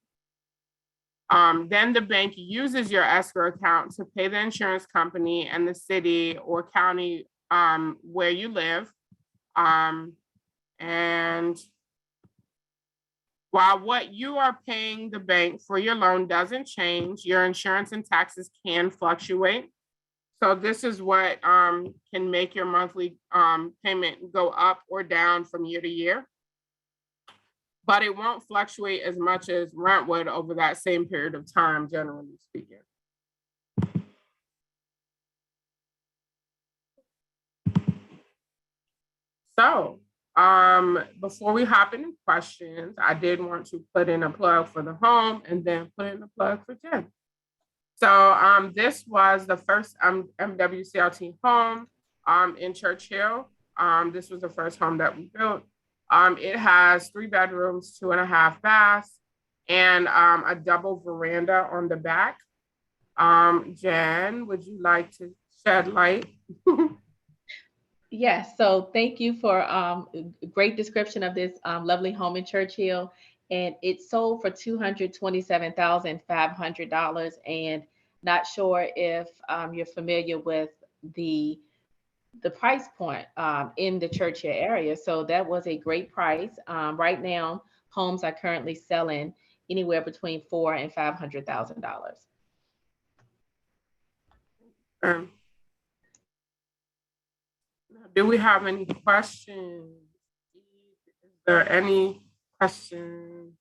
[SPEAKER 1] Then the bank uses your escrow account to pay the insurance company and the city or county where you live. And while what you are paying the bank for your loan doesn't change, your insurance and taxes can fluctuate. So this is what can make your monthly payment go up or down from year to year. But it won't fluctuate as much as rent would over that same period of time, generally speaking. So before we hop into questions, I did want to put in a plug for the home and then put in a plug for Jen. So this was the first MWCLT home in Churchill. This was the first home that we built. It has 3 bedrooms, 2.5 baths, and a double veranda on the back. Jen, would you like to shed light?
[SPEAKER 5] Yes, so thank you for a great description of this lovely home in Churchill. And it sold for $227,500. And not sure if you're familiar with the price point in the Churchill area. So that was a great price. Right now, homes are currently selling anywhere between $400,000 and $500,000.
[SPEAKER 1] Do we have any questions? Is there any questions?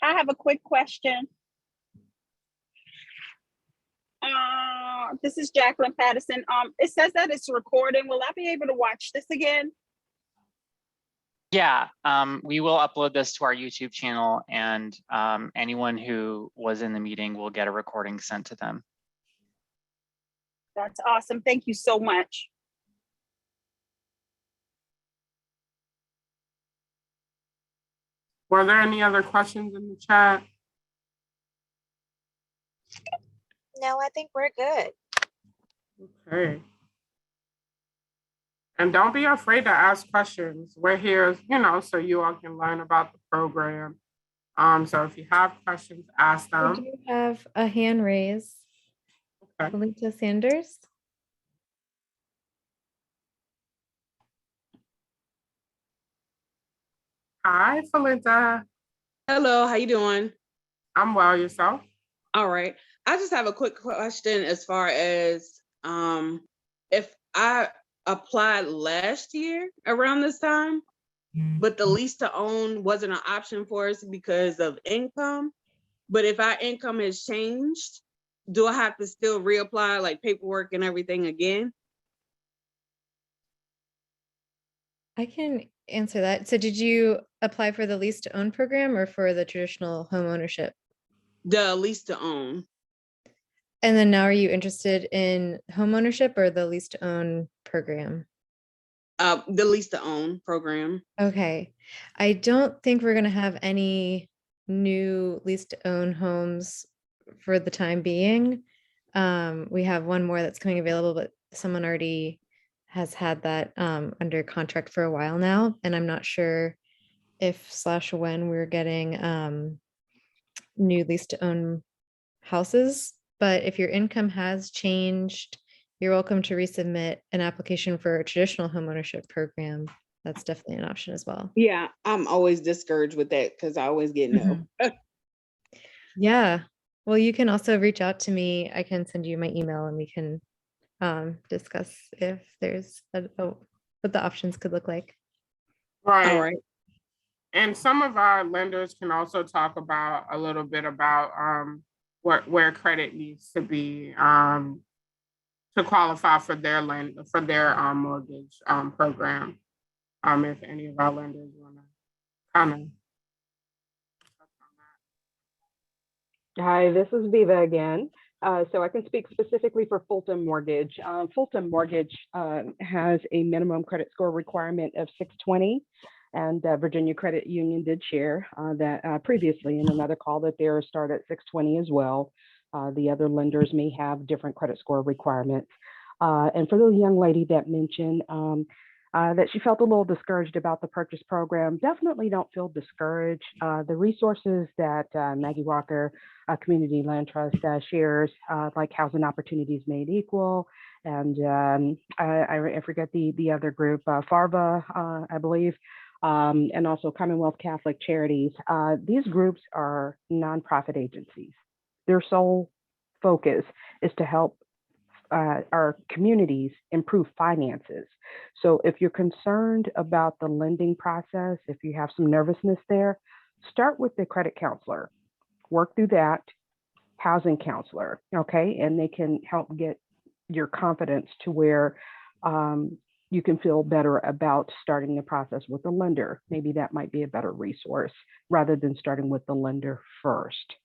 [SPEAKER 8] I have a quick question. This is Jacqueline Patterson. It says that it's recording. Will I be able to watch this again?
[SPEAKER 3] Yeah, we will upload this to our YouTube channel, and anyone who was in the meeting will get a recording sent to them.
[SPEAKER 8] That's awesome. Thank you so much.
[SPEAKER 1] Were there any other questions in the chat?
[SPEAKER 6] No, I think we're good.
[SPEAKER 1] Okay. And don't be afraid to ask questions. We're here, so you all can learn about the program. So if you have questions, ask
[SPEAKER 2] We
[SPEAKER 1] them.
[SPEAKER 2] do have a hand raise.
[SPEAKER 1] Okay.
[SPEAKER 2] Lisa Sanders.
[SPEAKER 1] Hi, Felinda.
[SPEAKER 9] Hello, how you doing?
[SPEAKER 1] I'm well, yourself?
[SPEAKER 9] All right. I just have a quick question as far as if I applied last year around this time, but the lease to own wasn't an option for us because of income. But if our income has changed, do I have to still reapply like paperwork and everything again?
[SPEAKER 2] I can answer that. So did you apply for the lease to own program or for the traditional home ownership?
[SPEAKER 9] The lease to own.
[SPEAKER 2] And then now are you interested in home ownership or the lease to own program?
[SPEAKER 9] The lease to own program.
[SPEAKER 2] Okay. I don't think we're going to have any new lease to own homes for the time being. We have one more that's coming available, but someone already has had that under contract for a while now. And I'm not sure if/when we're getting new lease to own houses. But if your income has changed, you're welcome to resubmit an application for a traditional homeownership program. That's definitely an option as well.
[SPEAKER 9] Yeah, I'm always discouraged with that because I always get no.
[SPEAKER 2] Yeah. Well, you can also reach out to me. I can send you my email and we can discuss if there's what the options could look like.
[SPEAKER 1] Right.
[SPEAKER 9] All right.
[SPEAKER 1] And some of our lenders can also talk about a little bit about where credit needs to be to qualify for their mortgage program. If any of our lenders want to kind of.
[SPEAKER 4] Hi, this is Viva again. So I can speak specifically for Fulton Mortgage. Fulton Mortgage has a minimum credit score requirement of 620. And Virginia Credit Union did share that previously in another call that they're start at 620 as well. The other lenders may have different credit score requirements. And for the young lady that mentioned, that she felt a little discouraged about the purchase program. Definitely don't feel discouraged. The resources that Maggie Walker Community Land Trust shares, like Housing Opportunities Made Equal, and I forget the other group, FARVA, I believe, and also Commonwealth Catholic Charities. These groups are nonprofit agencies. Their sole focus is to help our communities improve finances. So if you're concerned about the lending process, if you have some nervousness there, start with the credit counselor, work through that, housing counselor, okay? And they can help get your confidence to where you can feel better about starting the process with the lender. Maybe that might be a better resource rather than starting with the lender first.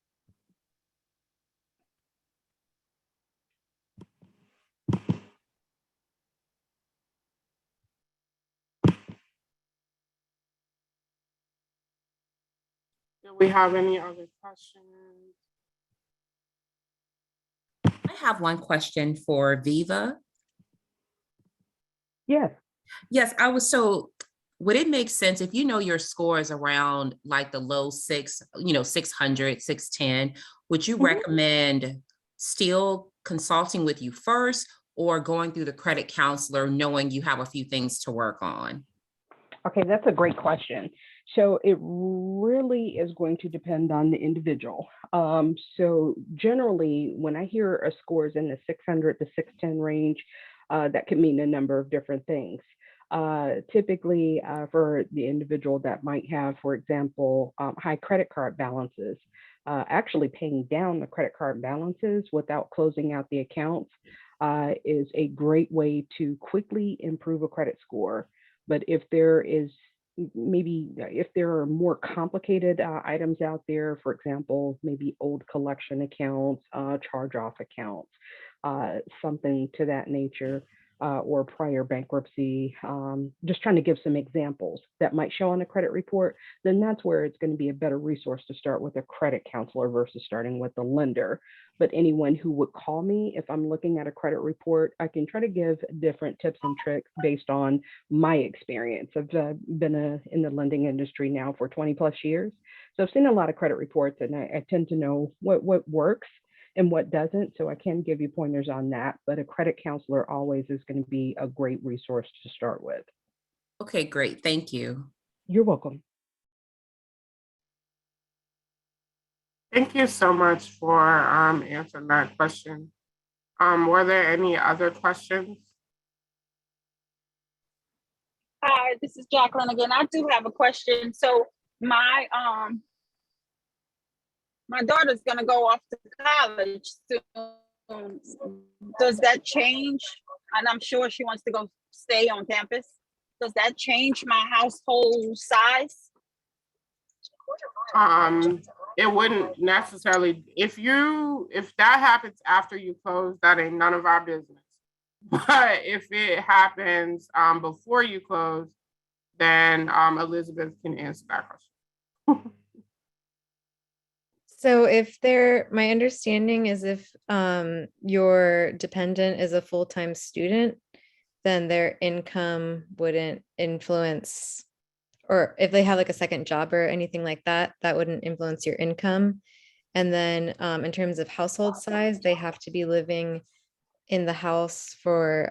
[SPEAKER 1] Do we have any other questions?
[SPEAKER 7] I have one question for Viva.
[SPEAKER 4] Yes.
[SPEAKER 7] Yes, would it make sense if you know your score is around like the low 600, 610, would you recommend still consulting with you first or going through the credit counselor knowing you have a few things to work on?
[SPEAKER 4] Okay, that's a great question. So it really is going to depend on the individual. So generally, when I hear a score is in the 600 to 610 range, that could mean a number of different things. Typically, for the individual that might have, for example, high credit card balances, actually paying down the credit card balances without closing out the accounts is a great way to quickly improve a credit score. But if there are more complicated items out there, for example, maybe old collection accounts, charge-off accounts, something to that nature, or prior bankruptcy, just trying to give some examples that might show on a credit report, then that's where it's going to be a better resource to start with a credit counselor versus starting with the lender. But anyone who would call me, if I'm looking at a credit report, I can try to give different tips and tricks based on my experience. I've been in the lending industry now for 20 plus years. So I've seen a lot of credit reports and I tend to know what works and what doesn't. So I can give you pointers on that, but a credit counselor always is going to be a great resource to start with.
[SPEAKER 7] Okay, great. Thank you.
[SPEAKER 4] You're welcome.
[SPEAKER 1] Thank you so much for answering that question. Were there any other questions?
[SPEAKER 8] Hi, this is Jacqueline again. I do have a question. So my daughter's gonna go off to college soon. Does that change? And I'm sure she wants to go stay on campus. Does that change my household size?
[SPEAKER 1] It wouldn't necessarily. If that happens after you close, that ain't none of our business. But if it happens before you close, then Elizabeth can answer that question.
[SPEAKER 2] So my understanding is if your dependent is a full-time student, then their income wouldn't influence, or if they have like a second job or anything like that, that wouldn't influence your income. And then in terms of household size, they have to be living in the house for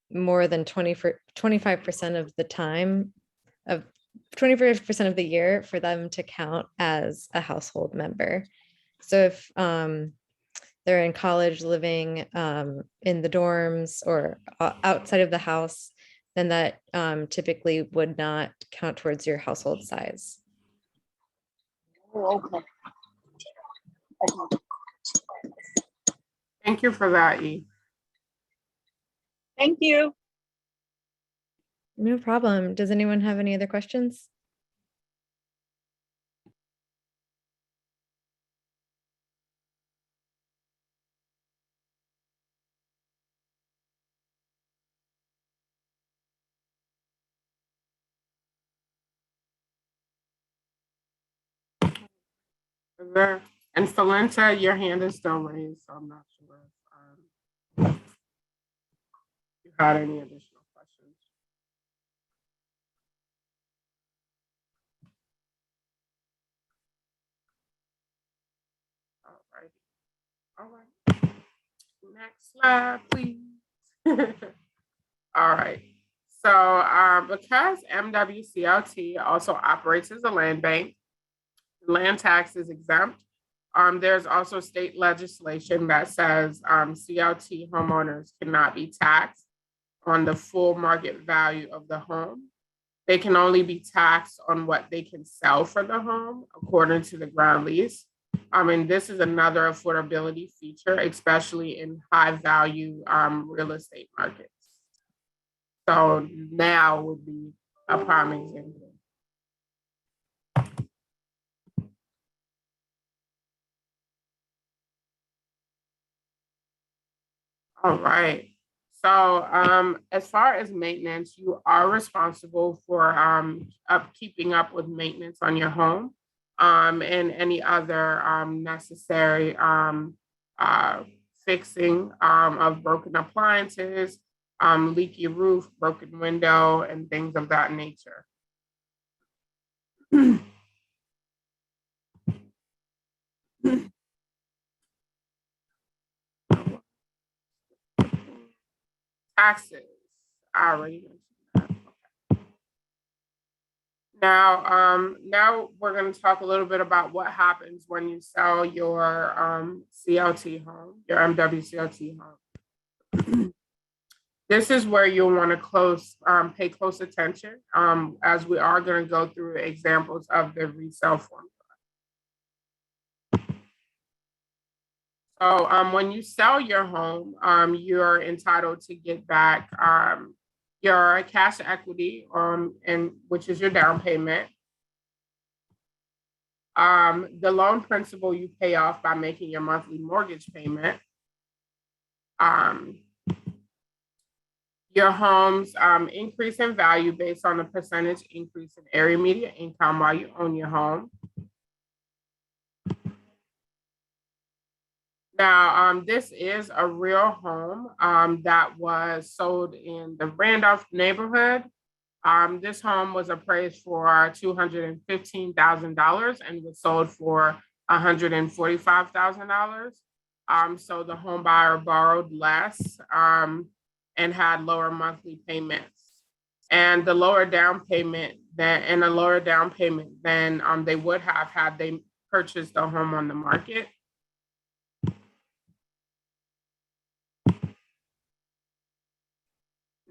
[SPEAKER 2] more than 25% of the time, of 25% of the year for them to count as a household member. So if they're in college living in the dorms or outside of the house, then that typically would not count towards your household size.
[SPEAKER 8] Oh, okay.
[SPEAKER 1] Thank you for that, E.
[SPEAKER 8] Thank you.
[SPEAKER 2] No problem. Does anyone have any other questions?
[SPEAKER 1] There. And Falenta, your hand is still raised, so I'm not sure if you had any additional questions. All right. Next slide, please. All right. So because MWCLT also operates as a land bank, land tax is exempt. There's also state legislation that says CLT homeowners cannot be taxed on the full market value of the home. They can only be taxed on what they can sell for the home according to the ground lease. And this is another affordability feature, especially in high value real estate markets. So now would be a prime example. All right. So as far as maintenance, you are responsible for keeping up with maintenance on your home and any other necessary fixing of broken appliances, leaky roof, broken window, and things of that nature. Taxes. I already mentioned that. Okay. Now we're going to talk a little bit about what happens when you sell your CLT home, your MWCLT home. This is where you'll want to pay close attention as we are going to go through examples of the resale formula. So when you sell your home, you're entitled to get back your cash equity, and which is your down payment. The loan principal you pay off by making your monthly mortgage payment. Your home's increase in value based on the percentage increase in area median income while you own your home. Now, this is a real home that was sold in the Randolph neighborhood. This home was appraised for $215,000 and was sold for $145,000. So the home buyer borrowed less and had lower monthly payments. And the lower down payment than they would have had they purchased the home on the market.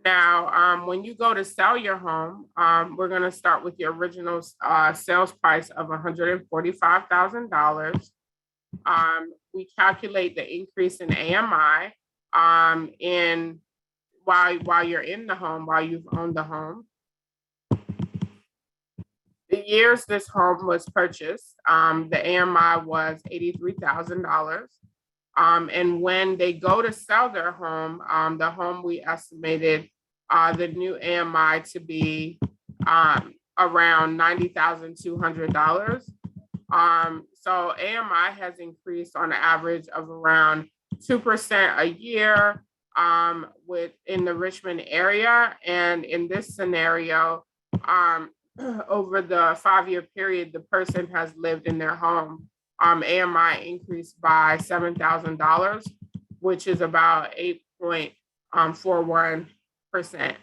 [SPEAKER 1] Now, when you go to sell your home, we're going to start with your original sales price of $145,000. We calculate the increase in AMI while you're in the home, while you've owned the home. The years this home was purchased, the AMI was $83,000. And when they go to sell their home, the home we estimated the new AMI to be around $90,200. So AMI has increased on an average of around 2% a year in the Richmond area. And in this scenario, over the 5-year period, the person has lived in their home. AMI increased by $7,000, which is about 8.41%.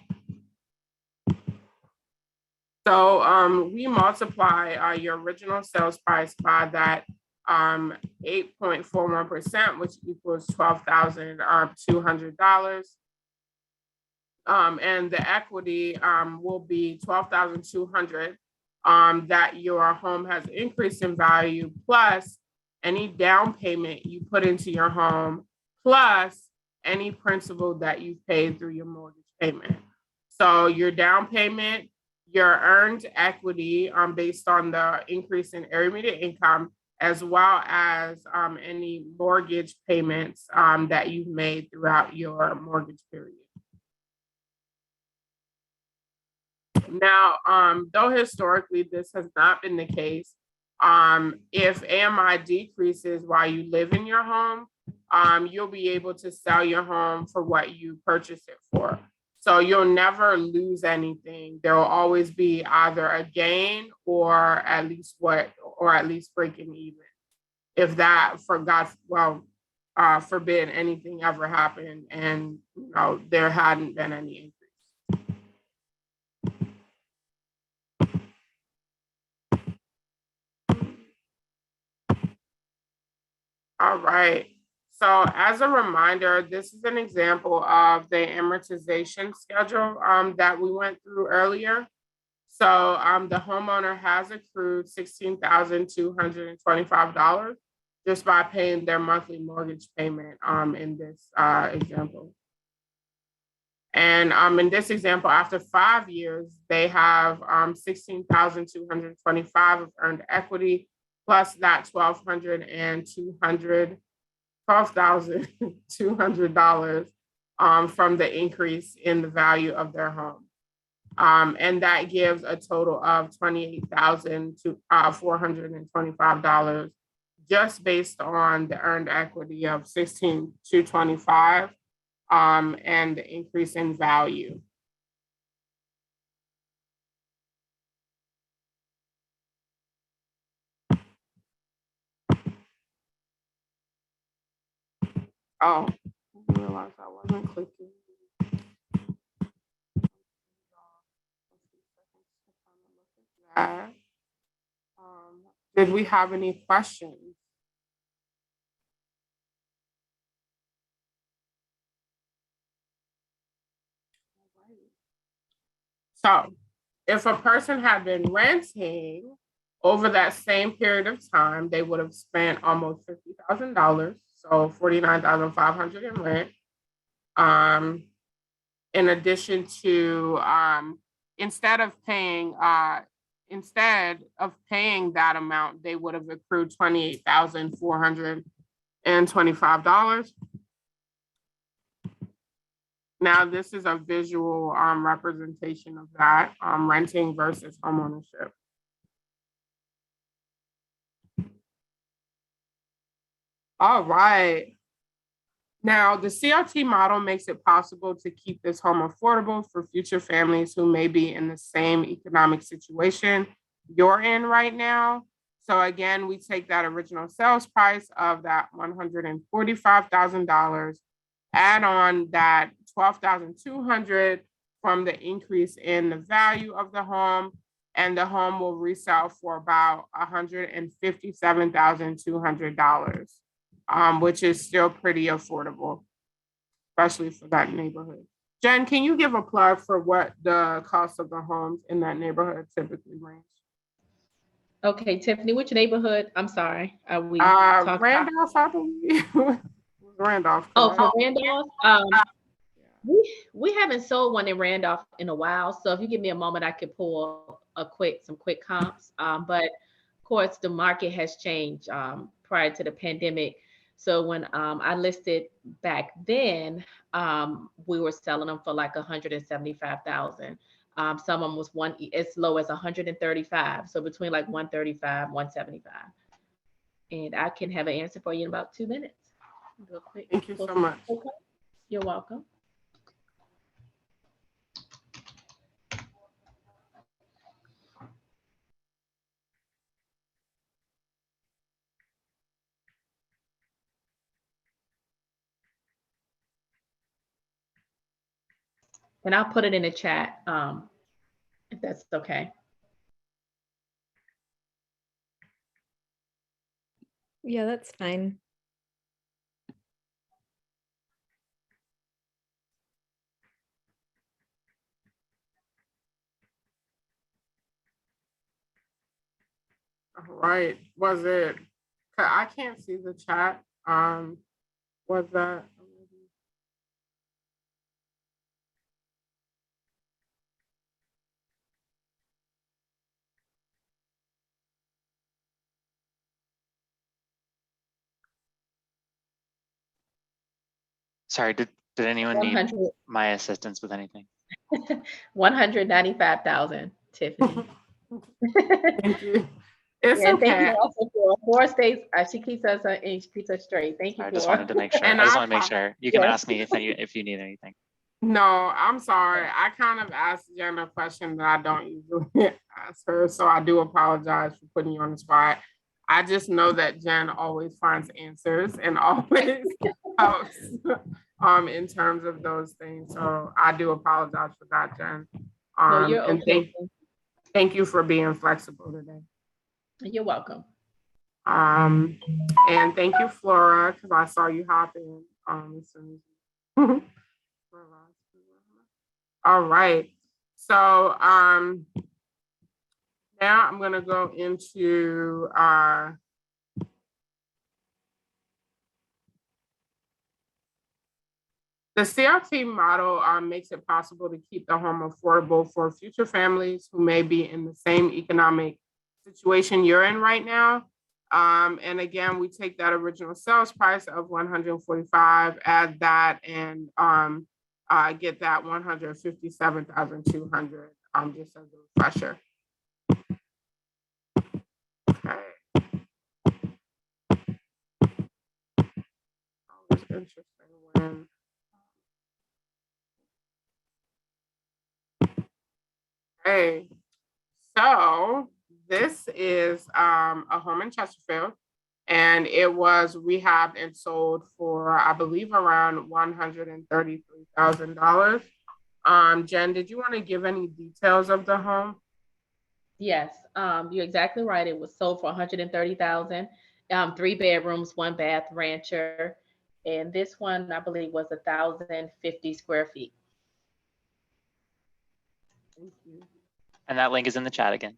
[SPEAKER 1] So we multiply your original sales price by that 8.41%, which equals $12,200. And the equity will be $12,200 that your home has increased in value, plus any down payment you put into your home, plus any principal that you've paid through your mortgage payment. So your down payment, your earned equity based on the increase in area median income, as well as any mortgage payments that you've made throughout your mortgage period. Now, though historically this has not been the case, if AMI decreases while you live in your home, you'll be able to sell your home for what you purchased it for. So you'll never lose anything. There will always be either a gain or at least breaking even. if that, for God, well, forbid anything ever happened and, you know, there hadn't been any increase. All right. So as a reminder, this is an example of the amortization schedule that we went through earlier. So the homeowner has accrued $16,225 just by paying their monthly mortgage payment in this example. And in this example, after 5 years, they have $16,225 of earned equity, plus that $12,200 from the increase in the value of their home. And that gives a total of $28,425 just based on the earned equity of $16,225 and the increase in value. Oh, I realized I wasn't clicking. Did we have any questions? So if a person had been renting over that same period of time, they would have spent almost $50,000, so $49,500 in rent. In addition to, instead of paying that amount, they would have accrued $28,425. Now, this is a visual representation of that, renting versus homeownership. All right. Now, the CLT model makes it possible to keep this home affordable for future families who may be in the same economic situation you're in right now. So again, we take that original sales price of that $145,000, add on that $12,200 from the increase in the value of the home, and the home will resell for about $157,200. Which is still pretty affordable, especially for that neighborhood. Jen, can you give a plug for what the cost of the homes in that neighborhood typically range?
[SPEAKER 5] Okay, Tiffany, which neighborhood? I'm sorry. Are we
[SPEAKER 1] Randolph, I believe. Randolph.
[SPEAKER 5] Oh, for Randolph? We haven't sold one in Randolph in a while. So if you give me a moment, I could pull some quick comps. But of course, the market has changed prior to the pandemic. So when I listed back then, we were selling them for like $175,000. Some of them was as low as 135. So between like 135, 175. And I can have an answer for you in about 2 minutes. Real quick.
[SPEAKER 1] Thank you so much.
[SPEAKER 5] Okay. You're welcome. And I'll put it in the chat if that's okay.
[SPEAKER 2] Yeah, that's fine.
[SPEAKER 1] All right. Was it? I can't see the chat. Was that?
[SPEAKER 3] Sorry, did anyone need my assistance with anything?
[SPEAKER 5] 195,000, Tiffany.
[SPEAKER 1] Thank you. It's
[SPEAKER 5] and
[SPEAKER 1] okay.
[SPEAKER 5] Thank you also for 4 states. She keeps us straight. Thank you.
[SPEAKER 3] I just wanted to make sure.
[SPEAKER 1] And
[SPEAKER 3] I just want to make sure. You can ask me if you need anything.
[SPEAKER 1] No, I'm sorry. I kind of asked Jen a question that I don't usually ask her, so I do apologize for putting you on the spot. I just know that Jen always finds answers and always helps in terms of those things. So I do apologize for that, Jen.
[SPEAKER 5] No, you're
[SPEAKER 1] And
[SPEAKER 5] okay.
[SPEAKER 1] thank you for being flexible today.
[SPEAKER 5] You're welcome.
[SPEAKER 1] And thank you, Flora, because I saw you hop in. As soon as all right. So now I'm gonna go into the CLT model makes it possible to keep the home affordable for future families who may be in the same economic situation you're in right now. And again, we take that original sales price of $145, add that, and get that $157,200 just as a refresher. Okay. Always interesting when. Okay, so this is a home in Chesterfield, and it was rehabbed and sold for, I believe, around $133,000. Jen, did you want to give any details of the home?
[SPEAKER 5] Yes, you're exactly right. It was sold for $130,000, 3 bedrooms, 1 bath rancher. And this one, I believe, was 1,050 square feet.
[SPEAKER 1] Thank you.
[SPEAKER 3] And that link is in the chat again.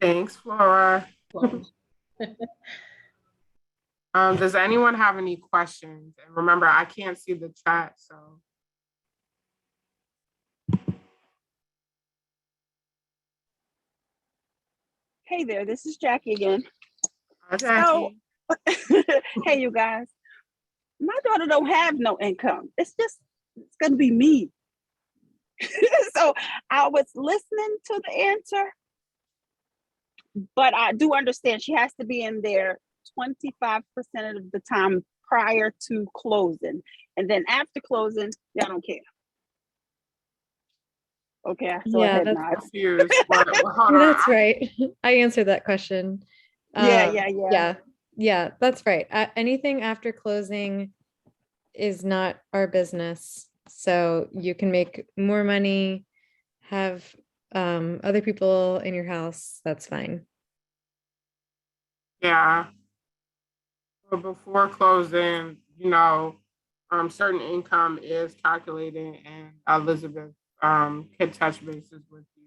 [SPEAKER 1] Thanks, Flora. Does anyone have any questions? And remember, I can't see the chat, so.
[SPEAKER 8] Hey there, this is Jackie again.
[SPEAKER 1] Hi, Jackie.
[SPEAKER 8] So, hey, you guys. My daughter don't have no income. It's gonna be me. So I was listening to the answer, but I do understand she has to be in there 25% of the time prior to closing. And then after closing, y'all don't care. Okay, so
[SPEAKER 2] Yeah,
[SPEAKER 8] ahead,
[SPEAKER 2] that's
[SPEAKER 8] nod.
[SPEAKER 1] Confused. Hold on.
[SPEAKER 2] That's right. I answered that question. Yeah, that's right. Anything after closing is not our business. So you can make more money, have other people in your house, that's fine.
[SPEAKER 1] Yeah. But before closing, certain income is calculated, and Elizabeth could touch bases with you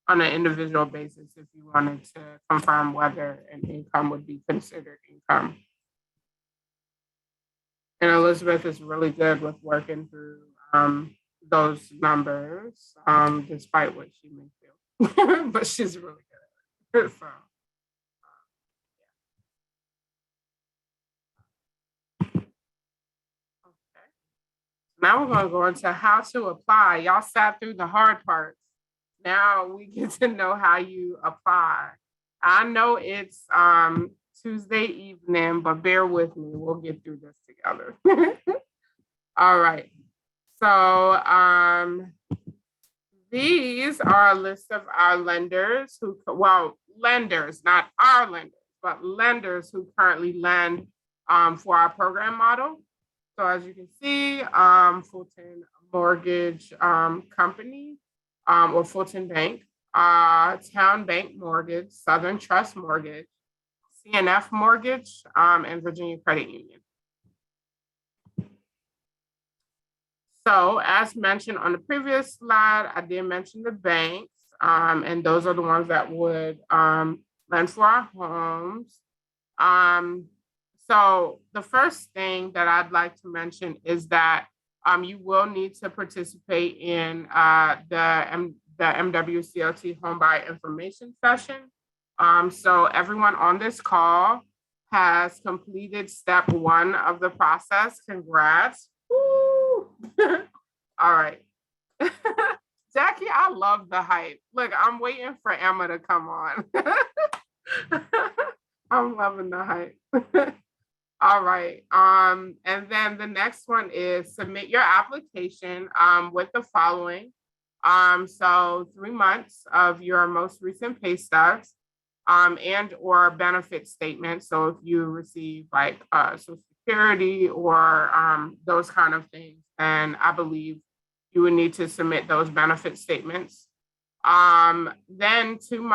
[SPEAKER 1] on an individual basis if you wanted to confirm whether an income would be considered income. And Elizabeth is really good with working through those numbers, despite what she may feel, but she's really good at it. So. Now we're going to go into how to apply. Y'all sat through the hard parts. Now we get to know how you apply. I know it's Tuesday evening, but bear with me. We'll get through this together. All right. So these are a list of our lenders who, lenders, not our lenders, but lenders who currently lend for our program model. So as you can see, Fulton Mortgage Company or Fulton Bank, Town Bank Mortgage, Southern Trust Mortgage, CNF Mortgage, and Virginia Credit Union. So as mentioned on the previous slide, I did mention the banks, and those are the ones that would lend for our homes. So the first thing that I'd like to mention is that you will need to participate in the MWCLT home buyer information session. So everyone on this call has completed step 1 of the process. Congrats. Woo! All right. Jackie, I love the hype. Look, I'm waiting for Emma to come on. I'm loving the hype. All right. And then the next one is submit your application with the following. So 3 months of your most recent pay stubs, and or benefit statements. So if you receive like Social Security or those kind of things, then I believe you would need to submit those benefit statements. Then 2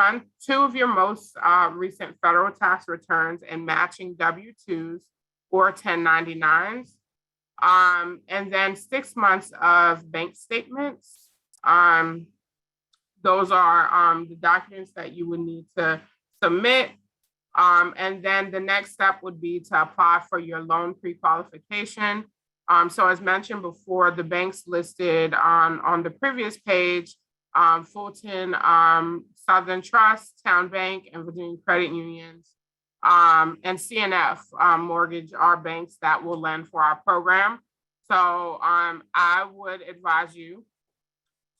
[SPEAKER 1] of your most recent federal tax returns and matching W-2s or 1099s. And then 6 months of bank statements. Those are the documents that you would need to submit. And then the next step would be to apply for your loan pre-qualification. So as mentioned before, the banks listed on the previous page, Fulton, Southern Trust, Town Bank, and Virginia Credit Unions, and CNF Mortgage are banks that will lend for our program. So I would advise you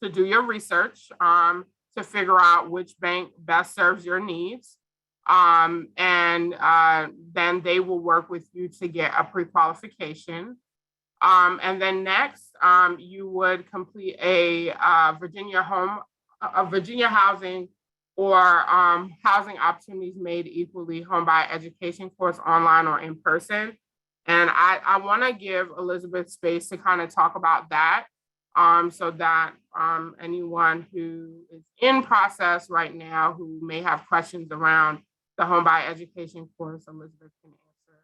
[SPEAKER 1] to do your research to figure out which bank best serves your needs. And then they will work with you to get a pre-qualification. And then next, you would complete a Virginia Housing or Housing Opportunities Made Equally Home Buyer Education course online or in person. And I want to give Elizabeth space to kind of talk about that so that anyone who is in process right now who may have questions around the home buyer education course, Elizabeth can answer.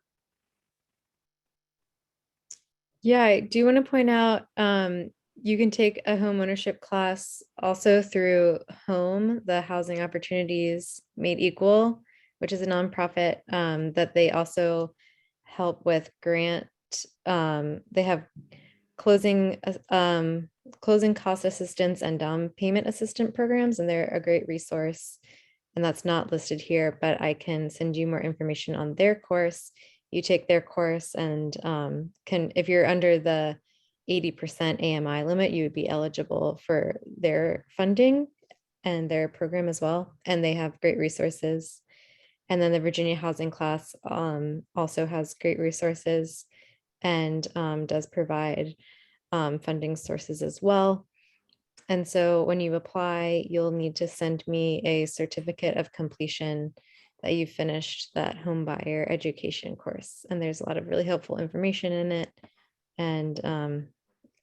[SPEAKER 2] Yeah, I do want to point out you can take a home ownership class also through HOME, the Housing Opportunities Made Equal, which is a nonprofit that they also help with grant. They have closing cost assistance and down payment assistant programs, and they're a great resource. And that's not listed here, but I can send you more information on their course. You take their course and if you're under the 80% AMI limit, you would be eligible for their funding and their program as well. And they have great resources. And then the Virginia Housing class also has great resources and does provide funding sources as well. And so when you apply, you'll need to send me a certificate of completion that you finished that home buyer education course. And there's a lot of really helpful information in it. And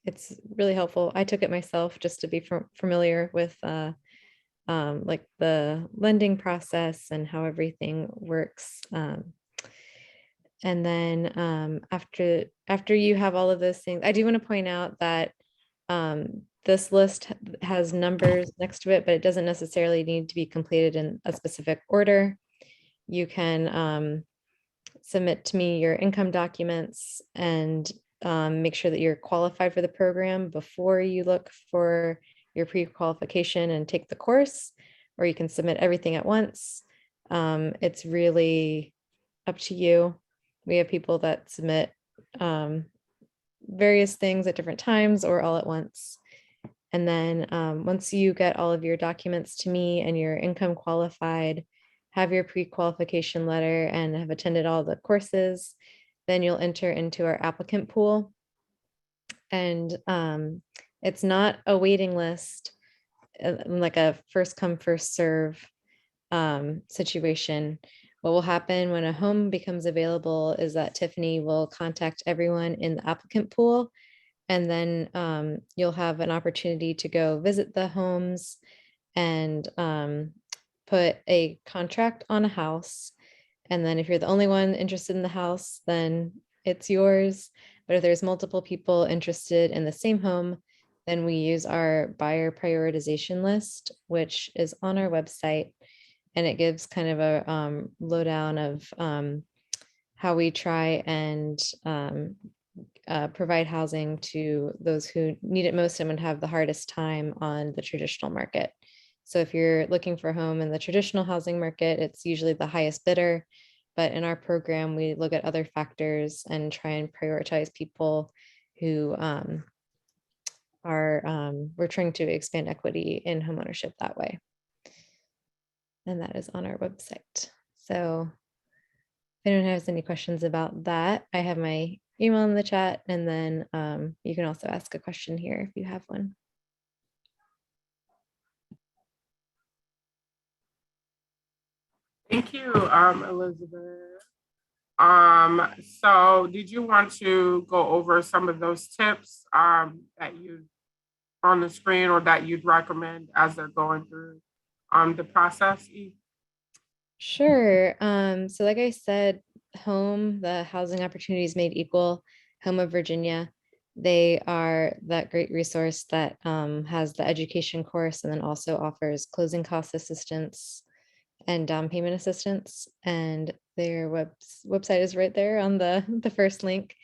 [SPEAKER 2] it's really helpful. I took it myself just to be familiar with like the lending process and how everything works. And then after you have all of those things, I do want to point out that this list has numbers next to it, but it doesn't necessarily need to be completed in a specific order. You can submit to me your income documents and make sure that you're qualified for the program before you look for your pre-qualification and take the course, or you can submit everything at once. It's really up to you. We have people that submit various things at different times or all at once. And then once you get all of your documents to me and you're income qualified, have your pre-qualification letter and have attended all the courses, then you'll enter into our applicant pool. And it's not a waiting list, like a first come, first serve situation. What will happen when a home becomes available is that Tiffany will contact everyone in the applicant pool, and then you'll have an opportunity to go visit the homes and put a contract on a house. And then if you're the only one interested in the house, then it's yours. But if there's multiple people interested in the same home, then we use our buyer prioritization list, which is on our website. And it gives kind of a lowdown of how we try and provide housing to those who need it most and would have the hardest time on the traditional market. So if you're looking for a home in the traditional housing market, it's usually the highest bidder. But in our program, we look at other factors and try and prioritize people who we're trying to expand equity in homeownership that way. And that is on our website. So if anyone has any questions about that, I have my email in the chat, and then you can also ask a question here if you have one.
[SPEAKER 1] Thank you, Elizabeth. So did you want to go over some of those tips that you on the screen or that you'd recommend as they're going through the process?
[SPEAKER 2] Sure. So like I said, Home, the Housing Opportunities Made Equal, Home of Virginia, they are that great resource that has the education course and then also offers closing cost assistance and down payment assistance. And their website is right there on the first link.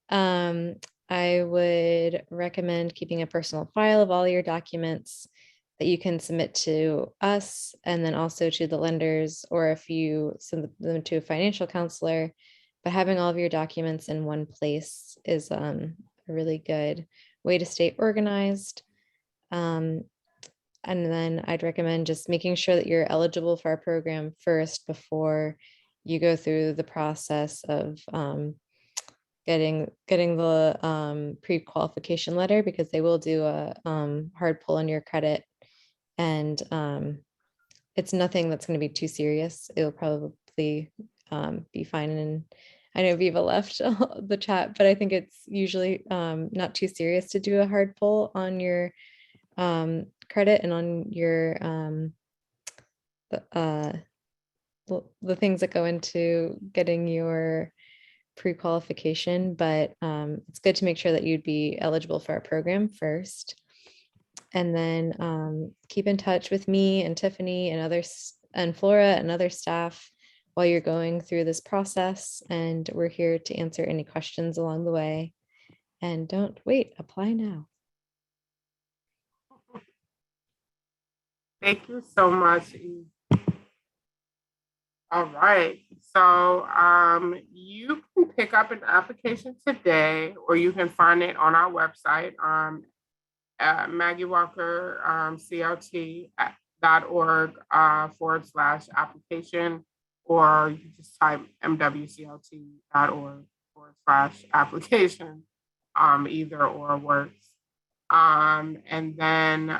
[SPEAKER 2] I would recommend keeping a personal file of all your documents that you can submit to us and then also to the lenders, or if you send them to a financial counselor. But having all of your documents in one place is a really good way to stay organized. And then I'd recommend just making sure that you're eligible for our program first before you go through the process of getting the pre-qualification letter, because they will do a hard pull on your credit. And it's nothing that's going to be too serious. It'll probably be fine. And I know Viva left the chat, but I think it's usually not too serious to do a hard pull on your credit and on your the things that go into getting your pre-qualification. But it's good to make sure that you'd be eligible for our program first. And then keep in touch with me and Tiffany and others and Flora and other staff while you're going through this process. And we're here to answer any questions along the way. And don't wait, apply now.
[SPEAKER 1] Thank you so much, Eve. All right, so you can pick up an application today, or you can find it on our website, Maggie Walker CLT.org/application, or you just type MWCLT.org/application. Either or works. And then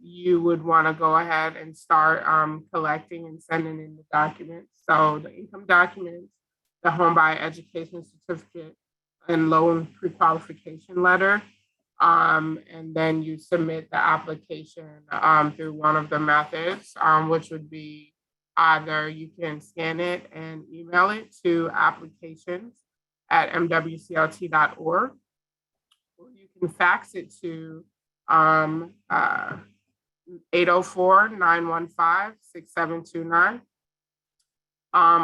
[SPEAKER 1] you would want to go ahead and start collecting and sending in the documents. So the income documents, the home buyer education certificate, and loan pre-qualification letter. And then you submit the application through one of the methods, which would be either you can scan it and email it to applications@mwclt.org, or you can fax it to 804-915-6729.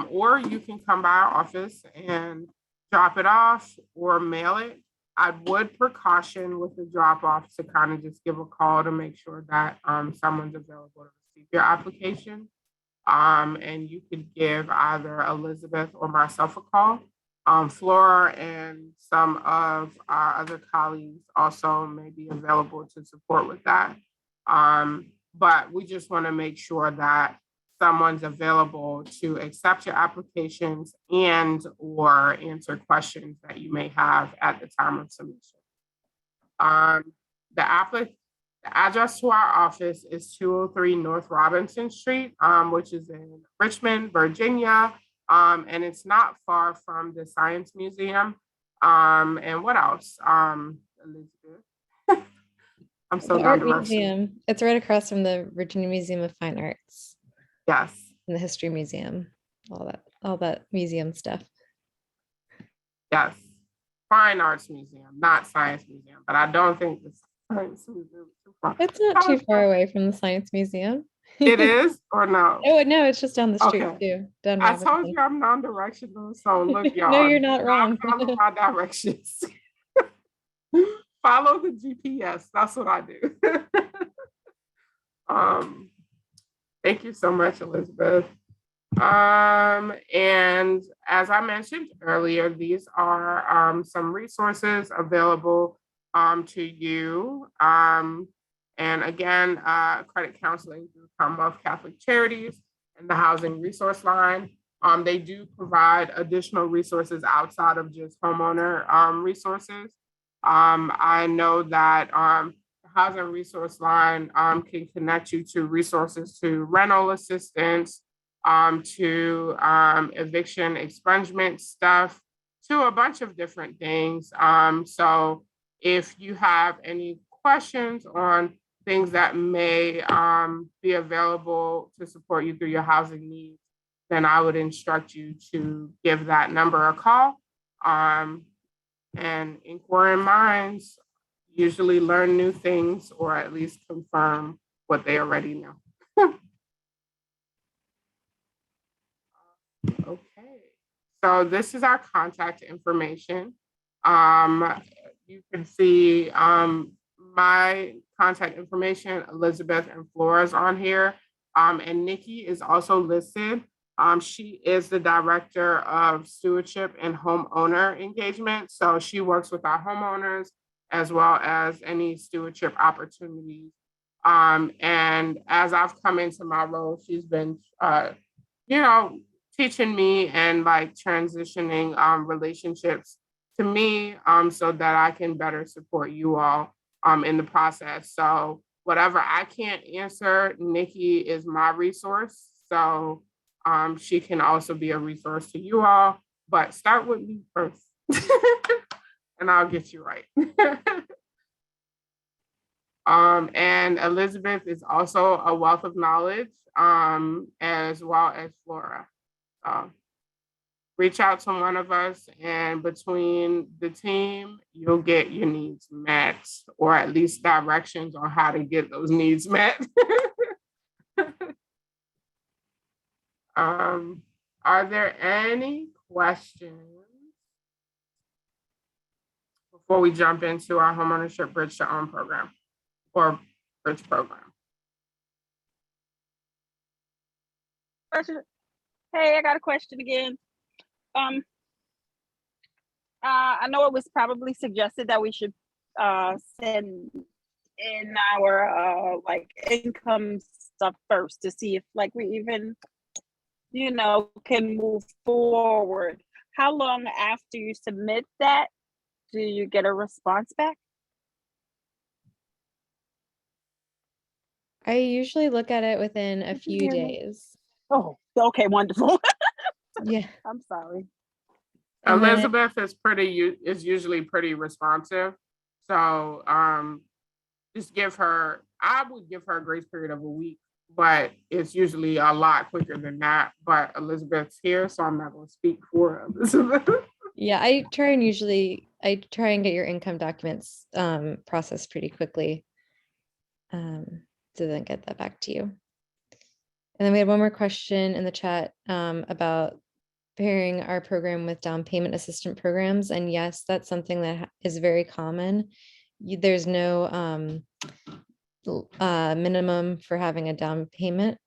[SPEAKER 1] Or you can come by our office and drop it off or mail it. I would precaution with the drop off to kind of just give a call to make sure that someone's available to receive your application. And you could give either Elizabeth or myself a call. Flora and some of our other colleagues also may be available to support with that. But we just want to make sure that someone's available to accept your applications and or answer questions that you may have at the time of submission. The address to our office is 203 North Robinson Street, which is in Richmond, Virginia. And it's not far from the Science Museum. And what else? Elizabeth? I'm so
[SPEAKER 2] The Art Museum. It's right across from the Virginia Museum of Fine Arts.
[SPEAKER 1] Yes.
[SPEAKER 2] And the History Museum, all that museum stuff.
[SPEAKER 1] Yes. Fine Arts Museum, not Science Museum, but I don't think the Science Museum is too far.
[SPEAKER 2] It's not too far away from the Science Museum.
[SPEAKER 1] It is, or no?
[SPEAKER 2] Oh, no, it's just down the street
[SPEAKER 1] Okay.
[SPEAKER 2] too.
[SPEAKER 1] I told you I'm non-directional, so look, y'all.
[SPEAKER 2] No, you're not wrong.
[SPEAKER 1] Follow my directions. Follow the GPS. That's what I do. Thank you so much, Elizabeth. And as I mentioned earlier, these are some resources available to you. And again, credit counseling through Commonwealth Catholic Charities and the Housing Resource Line. They do provide additional resources outside of just homeowner resources. I know that the Housing Resource Line can connect you to resources to rental assistance, to eviction expungement stuff, to a bunch of different things. So if you have any questions on things that may be available to support you through your housing needs, then I would instruct you to give that number a call. And inquiring minds usually learn new things, or at least confirm what they already know. Okay, so this is our contact information. You can see my contact information, Elizabeth and Flora's on here. And Nikki is also listed. She is the director of stewardship and homeowner engagement. So she works with our homeowners as well as any stewardship opportunities. And as I've come into my role, she's been, teaching me and like transitioning relationships to me so that I can better support you all in the process. So whatever I can't answer, Nikki is my resource. So she can also be a resource to you all, but start with me first and I'll get you right. And Elizabeth is also a wealth of knowledge as well as Flora. Reach out to one of us, and between the team, you'll get your needs met, or at least directions on how to get those needs met. Are there any questions before we jump into our homeownership bridge to own program or bridge program?
[SPEAKER 8] Hey, I got a question again. I know it was probably suggested that we should send in our like income stuff first to see if like we even, can move forward. How long after you submit that do you get a response back?
[SPEAKER 2] I usually look at it within a few days.
[SPEAKER 8] Oh, okay, wonderful.
[SPEAKER 2] Yeah.
[SPEAKER 8] I'm sorry.
[SPEAKER 2] And then
[SPEAKER 1] Elizabeth is usually pretty responsive. So just I would give her a grace period of a week, but it's usually a lot quicker than that. But Elizabeth's here, so I'm not going to speak for Elizabeth.
[SPEAKER 2] Yeah, I try and get your income documents processed pretty quickly. To then get that back to you. And then we had one more question in the chat about pairing our program with down payment assistant programs. And yes, that's something that is very common. There's no minimum for having a down payment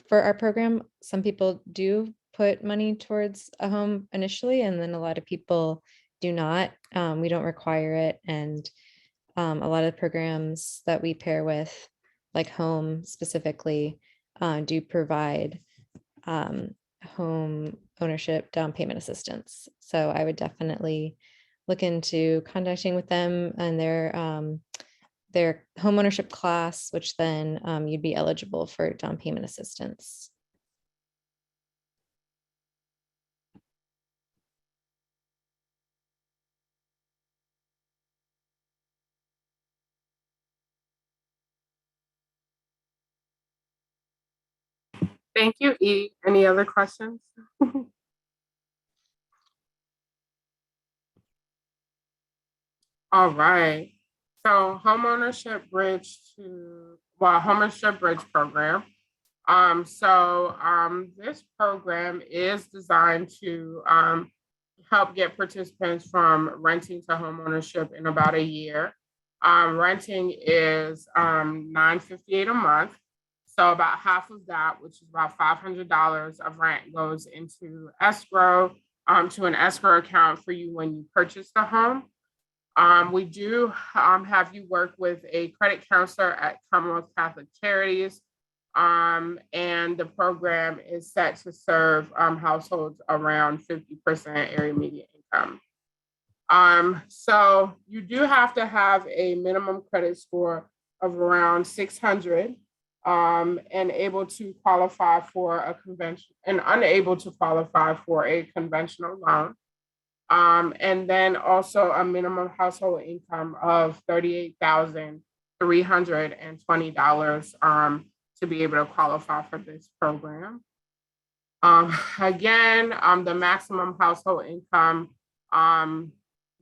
[SPEAKER 2] for our program. Some people do put money towards a home initially, and then a lot of people do not. We don't require it. And a lot of programs that we pair with, like Home specifically, do provide home ownership down payment assistance. So I would definitely look into contacting with them and their home ownership class, which then you'd be eligible for down payment assistance.
[SPEAKER 1] Thank you, E. Any other questions? All right. So homeownership bridge program. This program is designed to help get participants from renting to homeownership in about a year. Renting is $958 a month. So about half of that, which is about $500 of rent, goes into escrow, to an escrow account for you when you purchase the home. We do have you work with a credit counselor at Commonwealth Catholic Charities, and the program is set to serve households around 50% area median income. So you do have to have a minimum credit score of around 600 and able to qualify for a convention and unable to qualify for a conventional loan. And then also a minimum household income of $38,320 to be able to qualify for this program. Again, the maximum household income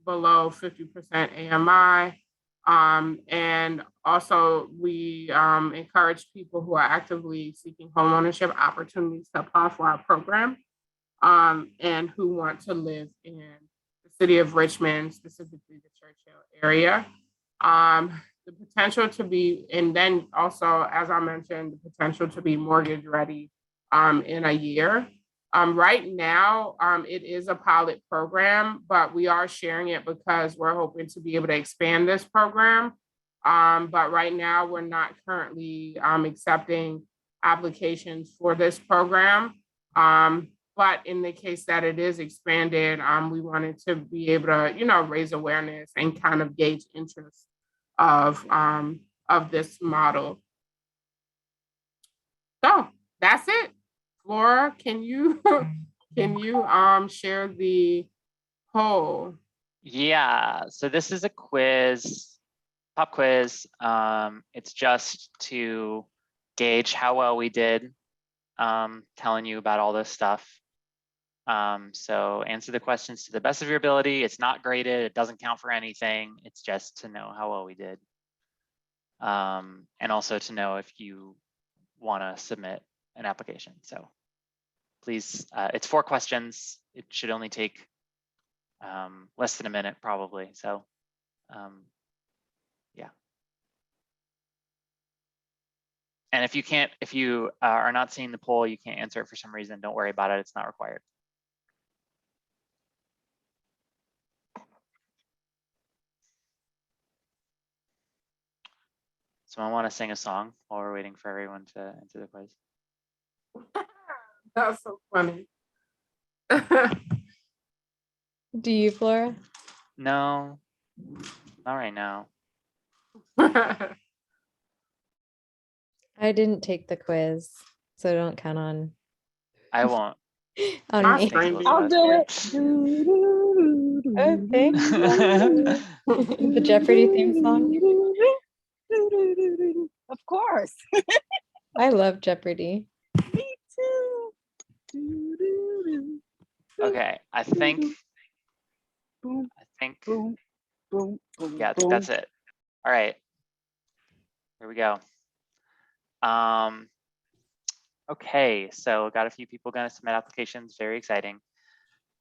[SPEAKER 1] below 50% AMI. And also we encourage people who are actively seeking homeownership opportunities to apply for our program and who want to live in the city of Richmond, specifically the Churchill area. The potential to be, and then also, as I mentioned, the potential to be mortgage ready in a year. Right now, it is a pilot program, but we are sharing it because we're hoping to be able to expand this program. But right now, we're not currently accepting applications for this program. But in the case that it is expanded, we wanted to be able to, raise awareness and kind of gauge interest of this model. So that's it. Flora, can you share the poll?
[SPEAKER 3] Yeah, so this is a quiz, pop quiz. It's just to gauge how well we did telling you about all this stuff. So answer the questions to the best of your ability. It's not graded. It doesn't count for anything. It's just to know how well we did. And also to know if you want to submit an application. So please, it's 4 questions. It should only take less than a minute probably. So yeah. And if you are not seeing the poll, you can't answer it for some reason, don't worry about it. It's not required. Someone want to sing a song while we're waiting for everyone to answer the quiz?
[SPEAKER 1] That's so funny.
[SPEAKER 2] Do you, Flora?
[SPEAKER 3] No, not right now.
[SPEAKER 2] I didn't take the quiz, so don't count on
[SPEAKER 3] I won't.
[SPEAKER 2] on me.
[SPEAKER 4] I'll do it.
[SPEAKER 2] Okay. The Jeopardy theme song.
[SPEAKER 8] Of course.
[SPEAKER 2] I love Jeopardy.
[SPEAKER 8] Me too.
[SPEAKER 3] Okay, I think yeah, I think that's it. All right, here we go. Okay, so got a few people going to submit applications. Very exciting.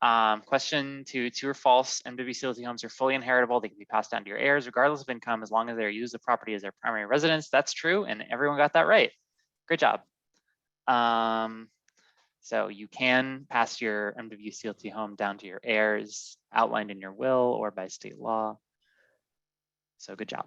[SPEAKER 3] Question 2, true or false, MWCLT homes are fully inheritable. They can be passed down to your heirs regardless of income as long as they use the property as their primary residence. That's true, and everyone got that right. Great job. So you can pass your MWCLT home down to your heirs outlined in your will or by state law. So good job.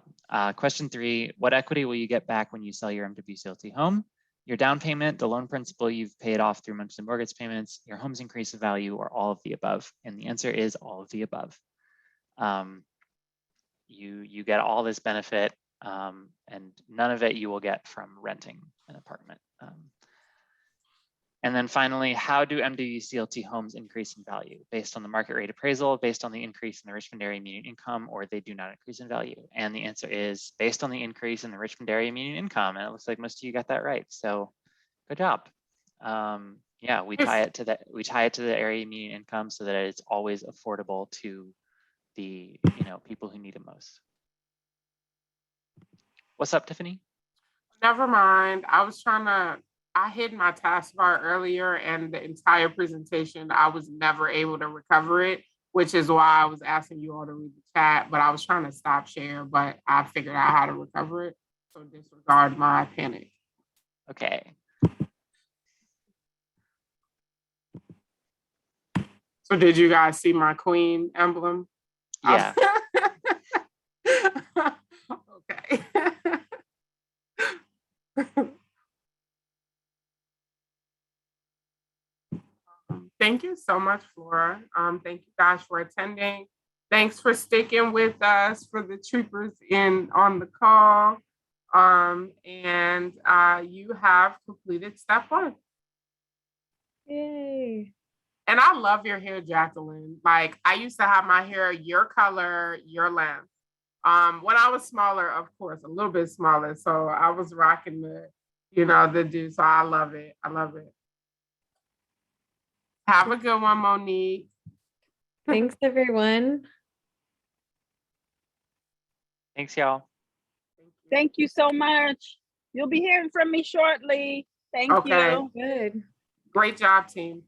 [SPEAKER 3] Question 3, what equity will you get back when you sell your MWCLT home? Your down payment, the loan principal you've paid off through monthly mortgage payments, your home's increase of value, or all of the above? And the answer is all of the above. You get all this benefit, and none of it you will get from renting an apartment. And then finally, how do MWCLT homes increase in value? Based on the market rate appraisal, based on the increase in the Richmond area median income, or they do not increase in value? And the answer is based on the increase in the Richmond area median income. And it looks like most of you got that right. So good job. Yeah, we tie it to the area median income so that it's always affordable to the people who need it most. What's up, Tiffany?
[SPEAKER 1] Never mind. I hid my taskbar earlier and the entire presentation, I was never able to recover it, which is why I was asking you all to read the chat, but I was trying to stop share, but I figured out how to recover it. So disregard my panic.
[SPEAKER 3] Okay.
[SPEAKER 1] So did you guys see my queen emblem?
[SPEAKER 3] Yeah.
[SPEAKER 1] Okay. Thank you so much, Flora. Thank you guys for attending. Thanks for sticking with us, for the troopers on the call. And you have completed step 1.
[SPEAKER 2] Yay.
[SPEAKER 1] And I love your hair, Jacqueline. Like, I used to have my hair your color, your length. When I was smaller, of course, a little bit smaller. So I was rocking the do. So I love it. I love it. Have a good one, Monique.
[SPEAKER 2] Thanks, everyone.
[SPEAKER 3] Thanks, y'all.
[SPEAKER 8] Thank you so much. You'll be hearing from me shortly. Thank
[SPEAKER 1] Okay.
[SPEAKER 8] you.
[SPEAKER 2] Good.
[SPEAKER 1] Great job, team.